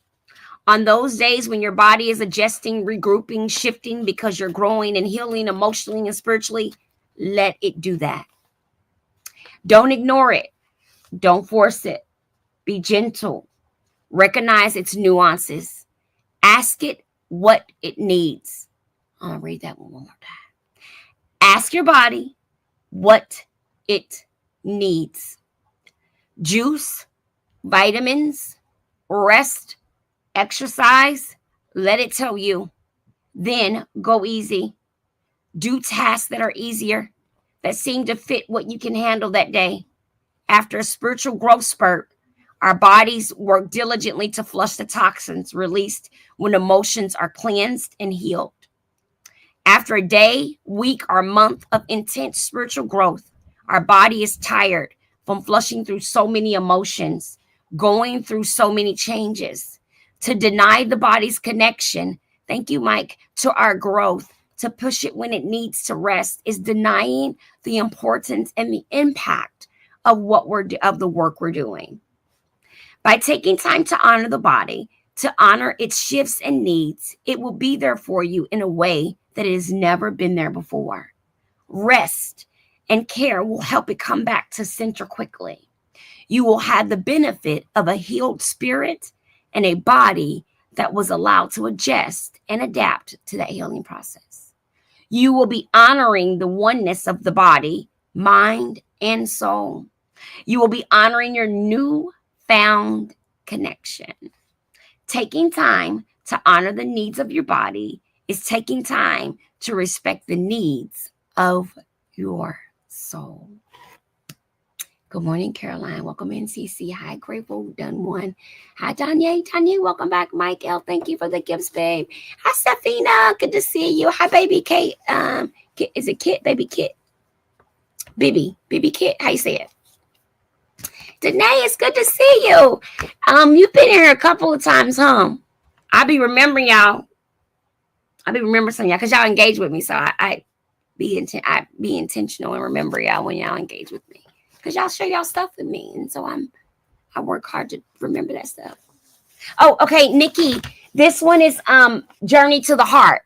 On those days when your body is adjusting, regrouping, shifting because you're growing and healing emotionally and spiritually, let it do that. Don't ignore it. Don't force it. Be gentle. Recognize its nuances. Ask it what it needs. I'm going to read that one more time. Ask your body what it needs. Juice, vitamins, rest, exercise. Let it tell you. Then go easy. Do tasks that are easier, that seem to fit what you can handle that day. After a spiritual growth spurt, our bodies work diligently to flush the toxins released when emotions are cleansed and healed. After a day, week, or month of intense spiritual growth, our body is tired from flushing through so many emotions, going through so many changes. To deny the body's connection, thank you, Mike, to our growth, to push it when it needs to rest, is denying the importance and the impact of the work we're doing. By taking time to honor the body, to honor its shifts and needs, it will be there for you in a way that it has never been there before. Rest and care will help it come back to center quickly. You will have the benefit of a healed spirit and a body that was allowed to adjust and adapt to that healing process. You will be honoring the oneness of the body, mind, and soul. You will be honoring your newfound connection. Taking time to honor the needs of your body is taking time to respect the needs of your soul. Good morning, Caroline. Welcome in, CC. Hi, Grateful. Done one. Hi, Tanya. Tanya, welcome back. Michael, thank you for the gifts, babe. Hi, Safina. Good to see you. Hi, baby Kate. Is it Kit? Baby Kit. Baby Kit. How you say it? Danae, it's good to see you. You've been here a couple of times, huh? I be remembering y'all. I be remembering some of y'all because y'all engage with me. So I be intentional and remember y'all when y'all engage with me. Because y'all share y'all stuff with me. And so I work hard to remember that stuff. Oh, okay, Nikki. This one is Journey to the Heart.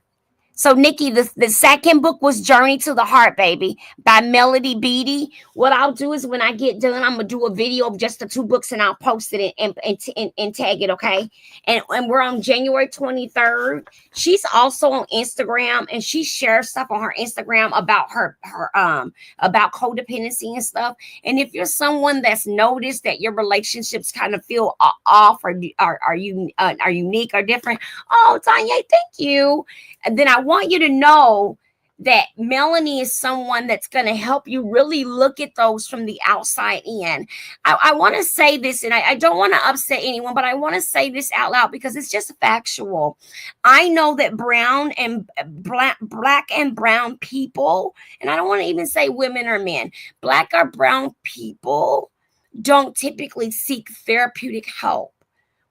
So, Nikki, the second book was Journey to the Heart, baby, by Melody Beattie. What I'll do is when I get done, I'm going to do a video of just the two books and I'll post it and tag it, okay? And we're on January 23rd. She's also on Instagram and she shares stuff on her Instagram about about codependency and stuff. And if you're someone that's noticed that your relationships kind of feel off or are unique or different, oh, Tanya, thank you. And then I want you to know that Melanie is someone that's going to help you really look at those from the outside in. I want to say this, and I don't want to upset anyone, but I want to say this out loud because it's just factual. I know that black and brown people, and I don't want to even say women or men, black or brown people don't typically seek therapeutic help.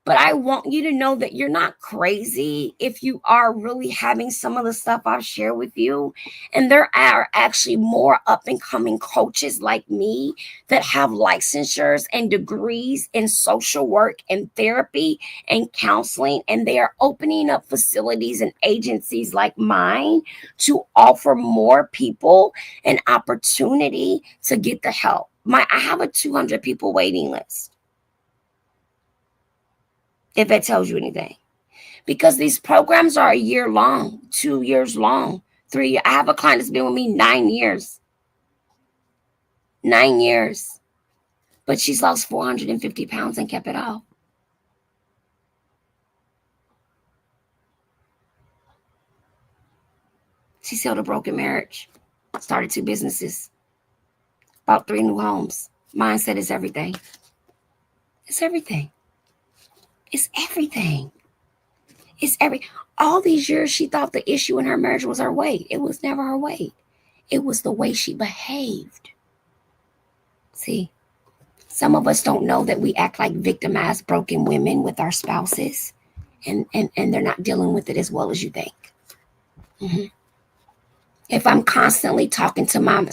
But I want you to know that you're not crazy if you are really having some of the stuff I've shared with you. And there are actually more up and coming coaches like me that have licensures and degrees in social work and therapy and counseling. And they are opening up facilities and agencies like mine to offer more people an opportunity to get the help. I have a 200 people waiting list. If it tells you anything, because these programs are a year long, 2 years long, 3 years. I have a client that's been with me 9 years, but she's lost 450 pounds and kept it off. She sold a broken marriage, started 2 businesses, bought 3 new homes. Mindset is everything. It's everything. It's everything. All these years she thought the issue in her marriage was her weight. It was never her weight. It was the way she behaved. See, some of us don't know that we act like victimized, broken women with our spouses, and they're not dealing with it as well as you think. Mm-hmm. If I'm constantly talking to my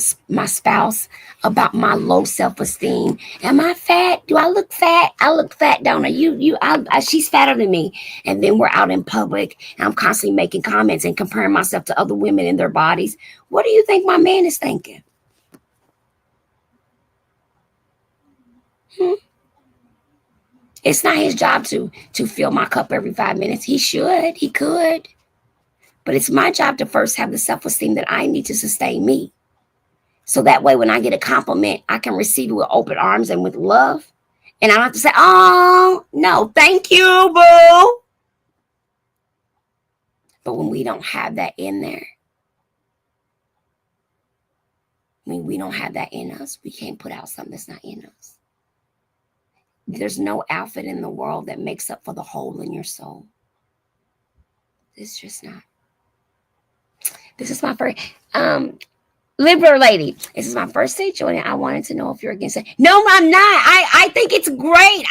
spouse about my low self-esteem, am I fat? Do I look fat? I look fat, don't I? She's fatter than me. And then we're out in public and I'm constantly making comments and comparing myself to other women in their bodies. What do you think my man is thinking? It's not his job to fill my cup every 5 minutes. He could. But it's my job to first have the self-esteem that I need to sustain me. So that way, when I get a compliment, I can receive it with open arms and with love. And I don't have to say, oh, no, thank you, boo. But when we don't have that in there, when we don't have that in us, we can't put out something that's not in us. There's no outfit in the world that makes up for the hole in your soul. It's just not. This is my first, Libra lady. This is my first day joining. I wanted to know if you're against it. No, I'm not. I think it's great.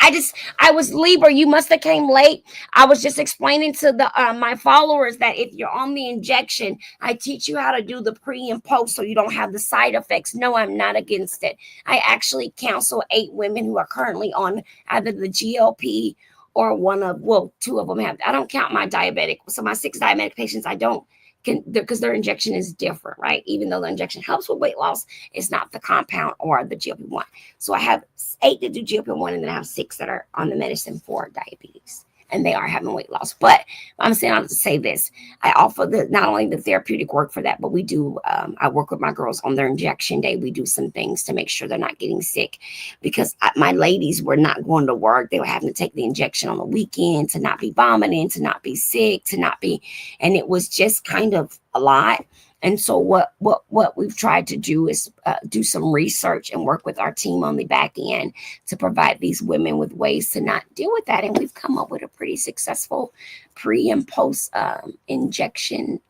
I was Libra. You must have came late. I was just explaining to my followers that if you're on the injection, I teach you how to do the pre and post so you don't have the side effects. No, I'm not against it. I actually counsel 8 women who are currently on either the GLP or 2 of them have. I don't count my diabetic. So my 6 diabetic patients, I don't. Because their injection is different, right? Even though the injection helps with weight loss, it's not the compound or the GLP-1. So I have 8 that do GLP-1, and then I have 6 that are on the medicine for diabetes, and they are having weight loss. But I'm saying I have to say this: I offer not only the therapeutic work for that, but we do. I work with my girls on their injection day. We do some things to make sure they're not getting sick, because my ladies were not going to work. They were having to take the injection on the weekend to not be vomiting, to not be sick, and it was just kind of a lot. And so what we've tried to do is do some research and work with our team on the back end to provide these women with ways to not deal with that. And we've come up with a pretty successful pre and post injection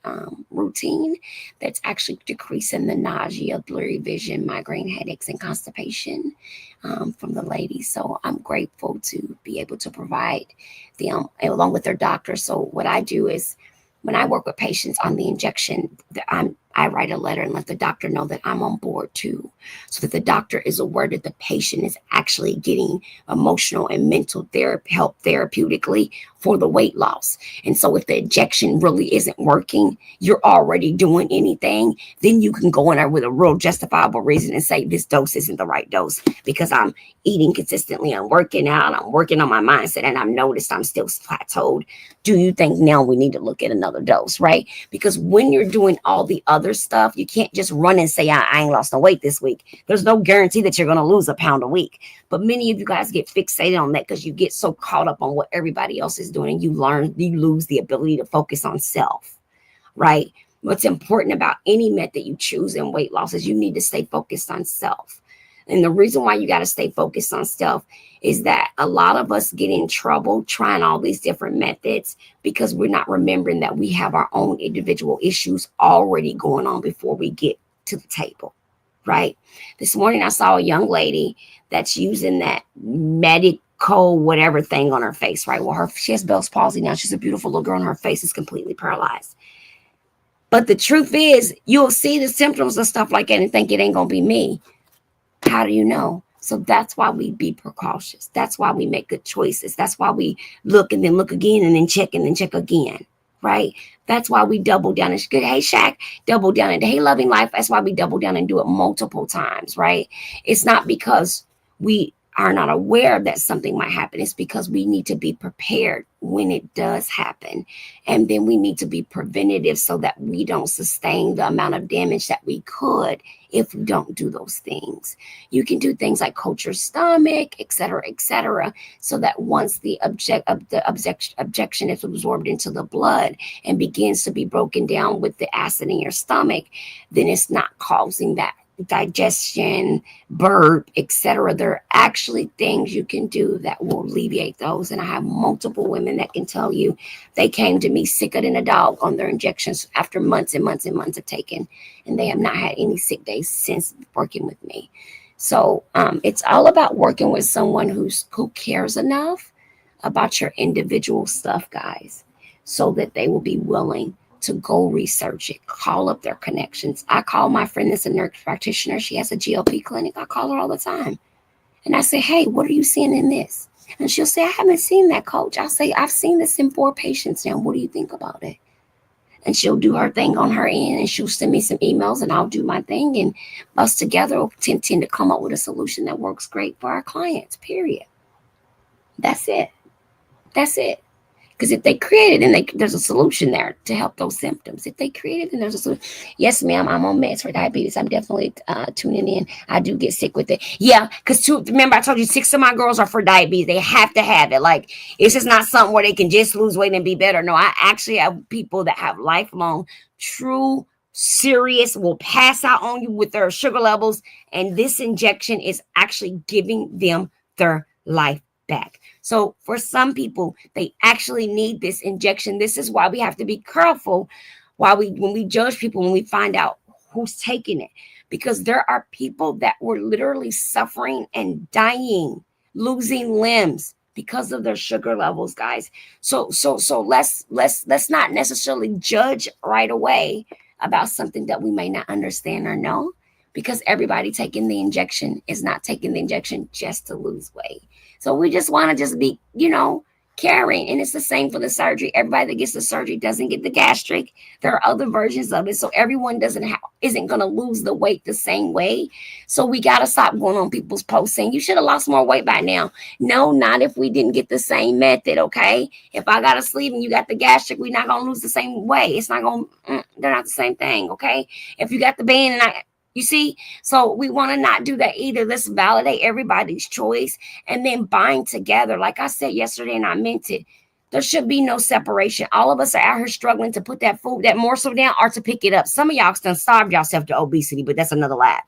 routine that's actually decreasing the nausea, blurry vision, migraine headaches, and constipation from the ladies. So I'm grateful to be able to provide them along with their doctor. So what I do is, when I work with patients on the injection, I write a letter and let the doctor know that I'm on board too, so that the doctor is aware that the patient is actually getting emotional and mental help therapeutically for the weight loss. And so if the injection really isn't working, you're already doing anything, then you can go in there with a real justifiable reason and say this dose isn't the right dose because I'm eating consistently, I'm working out, I'm working on my mindset, and I've noticed I'm still plateaued. Do you think now we need to look at another dose, right? Because when you're doing all the other stuff, you can't just run and say, I ain't lost no weight this week. There's no guarantee that you're going to lose a pound a week. But many of you guys get fixated on that because you get so caught up on what everybody else is doing and you lose the ability to focus on self, right? What's important about any method you choose in weight loss is you need to stay focused on self. And the reason why you got to stay focused on self is that a lot of us get in trouble trying all these different methods because we're not remembering that we have our own individual issues already going on before we get to the table, right? This morning I saw a young lady that's using that medical whatever thing on her face, right? Well, she has Bell's palsy now. She's a beautiful little girl and her face is completely paralyzed. But the truth is, you'll see the symptoms and stuff like that and think it ain't going to be me. How do you know? So that's why we be precautious. That's why we make good choices. That's why we look and then look again and then check again, right? That's why we double down. It's good. Hey, Shaq, double down. And hey, Loving Life, that's why we double down and do it multiple times, right? It's not because we are not aware that something might happen. It's because we need to be prepared when it does happen. And then we need to be preventative so that we don't sustain the amount of damage that we could if we don't do those things. You can do things like coat your stomach, et cetera, so that once the objection is absorbed into the blood and begins to be broken down with the acid in your stomach, then it's not causing that digestion, burp, etc. There are actually things you can do that will alleviate those. And I have multiple women that can tell you they came to me sicker than a dog on their injections after months and months and months of taking, and they have not had any sick days since working with me. So it's all about working with someone who cares enough about your individual stuff, guys, so that they will be willing to go research it, call up their connections. I call my friend that's a nurse practitioner. She has a GLP clinic. I call her all the time. And I say, hey, what are you seeing in this? And she'll say, I haven't seen that, coach. I'll say, I've seen this in 4 patients now. What do you think about it? And she'll do her thing on her end and she'll send me some emails and I'll do my thing. And us together will tend to come up with a solution that works great for our clients, period. That's it. That's it. Because if they create it, then there's a solution there to help those symptoms. If they create it, then there's a solution. Yes, ma'am, I'm on meds for diabetes. I'm definitely tuning in. I do get sick with it. Yeah, because remember I told you 6 of my girls are for diabetes. They have to have it. Like, it's just not something where they can just lose weight and be better. No, I actually have people that have lifelong, true, serious, will pass out on you with their sugar levels. And this injection is actually giving them their life back. So for some people, they actually need this injection. This is why we have to be careful when we judge people, when we find out who's taking it, because there are people that were literally suffering and dying, losing limbs because of their sugar levels, guys. So let's not necessarily judge right away about something that we may not understand or know, because everybody taking the injection is not taking the injection just to lose weight. So we just want to just be, caring. And it's the same for the surgery. Everybody that gets the surgery doesn't get the gastric. There are other versions of it. So everyone isn't going to lose the weight the same way. So we got to stop going on people's posts saying you should have lost more weight by now. No, not if we didn't get the same method. Okay. If I got a sleeve and you got the gastric, we're not going to lose the same way. It's not going to, they're not the same thing. Okay. If you got the band and you see, so we want to not do that either. Let's validate everybody's choice and then bind together. Like I said yesterday, and I meant it, there should be no separation. All of us are out here struggling to put that food, that morsel down, or to pick it up. Some of y'all done starved yourself to obesity, but that's another lab.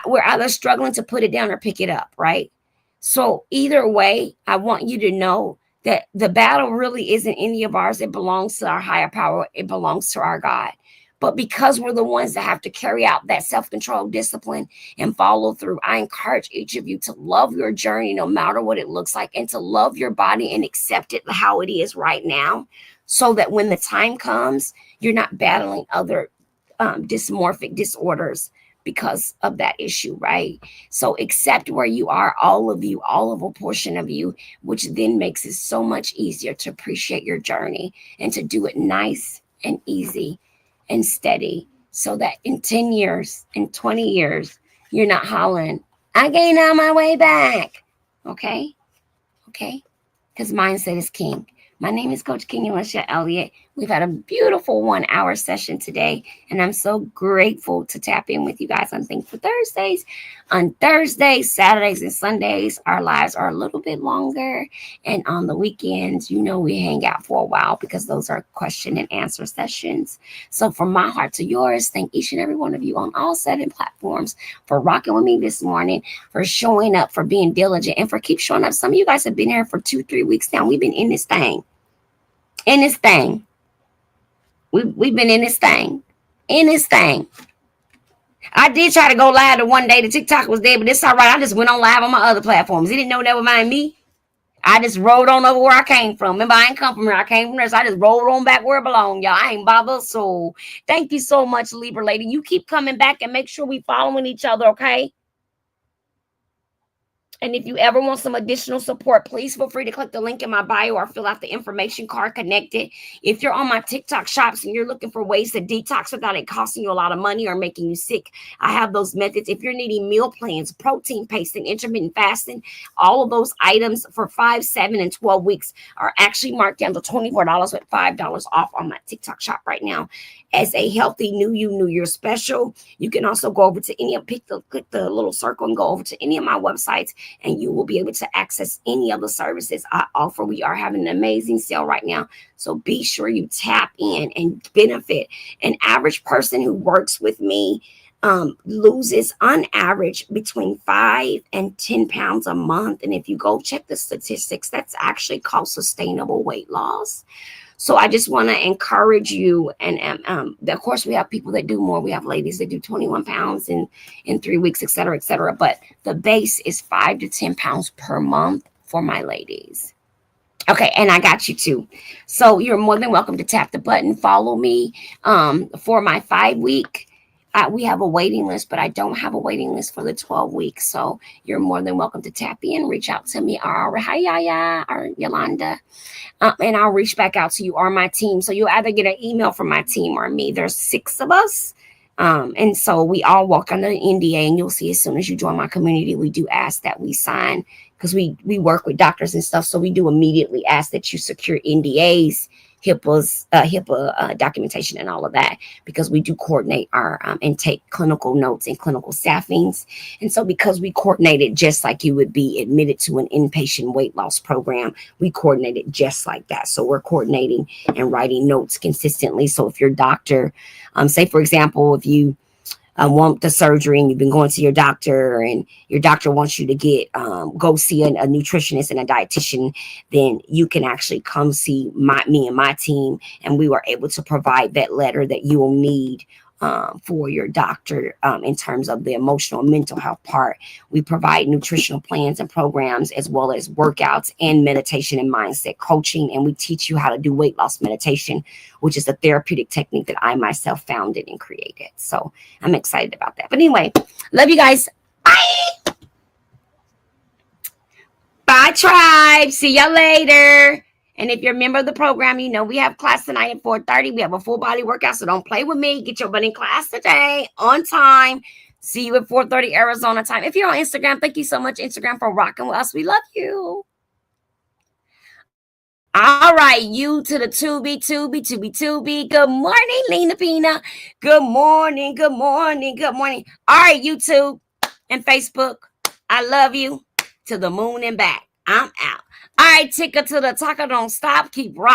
We're either struggling to put it down or pick it up, right? So either way, I want you to know that the battle really isn't any of ours. It belongs to our higher power. It belongs to our God. But because we're the ones that have to carry out that self-control, discipline, and follow through, I encourage each of you to love your journey no matter what it looks like, and to love your body and accept it how it is right now, so that when the time comes, you're not battling other dysmorphic disorders because of that issue, right? So accept where you are, all of you, all of a portion of you, which then makes it so much easier to appreciate your journey and to do it nice and easy and steady so that in 10 years, in 20 years, you're not hollering, I gained on my way back. Okay? Okay? Because mindset is king. My name is Coach King Alicia Elliott. We've had a beautiful 1 hour session today, and I'm so grateful to tap in with you guys on Thankful Thursdays. On Thursdays, Saturdays, and Sundays, our lives are a little bit longer, and on the weekends, we hang out for a while because those are question and answer sessions. So from my heart to yours, thank each and every one of you on all 7 platforms for rocking with me this morning, for showing up, for being diligent, and for keep showing up. Some of you guys have been here for 2-3 weeks now. We've been in this thing. We've been in this thing. I did try to go live the one day the TikTok was there, but it's all right. I just went on live on my other platforms. You didn't know that was mind me. I just rolled on over where I came from. Remember, I ain't come from here. I came from there, so I just rolled on back where it belonged, y'all. I ain't bothered. So thank you so much, Libra lady. You keep coming back and make sure we following each other, okay? And if you ever want some additional support, please feel free to click the link in my bio or fill out the information card connected. If you're on my TikTok shops and you're looking for ways to detox without it costing you a lot of money or making you sick, I have those methods. If you're needing meal plans, protein pasting, intermittent fasting, all of those items for 5, 7, and 12 weeks are actually marked down to $24 with $5 off on my TikTok shop right now as a healthy New Year special. You can also go over to click the little circle and go over to any of my websites, and you will be able to access any of the services I offer. We are having an amazing sale right now, so be sure you tap in and benefit. An average person who works with me loses on average between 5 and 10 pounds a month. And if you go check the statistics, that's actually called sustainable weight loss. So I just want to encourage you. And of course, we have people that do more. We have ladies that do 21 pounds in 3 weeks, et cetera, et cetera. But the base is 5 to 10 pounds per month for my ladies. Okay, and I got you too. So you're more than welcome to tap the button. Follow me for my 5-week. We have a waiting list, but I don't have a waiting list for the 12 weeks. So you're more than welcome to tap in, reach out to me, or Yolanda, and I'll reach back out to you or my team. So you'll either get an email from my team or me. There's 6 of us. And so we all walk under the NDA, and you'll see as soon as you join my community, we do ask that we sign, because we work with doctors and stuff. So we do immediately ask that you secure NDAs, HIPAA documentation and all of that, because we do coordinate our and take clinical notes and clinical staffings. And so because we coordinate it just like you would be admitted to an inpatient weight loss program, we coordinate it just like that. So we're coordinating and writing notes consistently. So if your doctor, say for example, if you want the surgery and you've been going to your doctor and your doctor wants you to go see a nutritionist and a dietitian, then you can actually come see me and my team, and we were able to provide that letter that you will need for your doctor in terms of the emotional and mental health part. We provide nutritional plans and programs, as well as workouts and meditation and mindset coaching. And we teach you how to do weight loss meditation, which is a therapeutic technique that I myself founded and created. So I'm excited about that. But anyway, love you guys. Bye. Bye, tribe. See y'all later. And if you're a member of the program, we have class tonight at 4:30. We have a full body workout, so don't play with me. Get your butt in class today on time. See you at 4:30 Arizona time. If you're on Instagram, thank you so much, Instagram, for rocking with us. We love you. All right, you to the 2B. Good morning, Lena Pina. Good morning. All right, YouTube and Facebook, I love you to the moon and back. I'm out. All right, ticker to the taco. Don't stop. Keep rocking.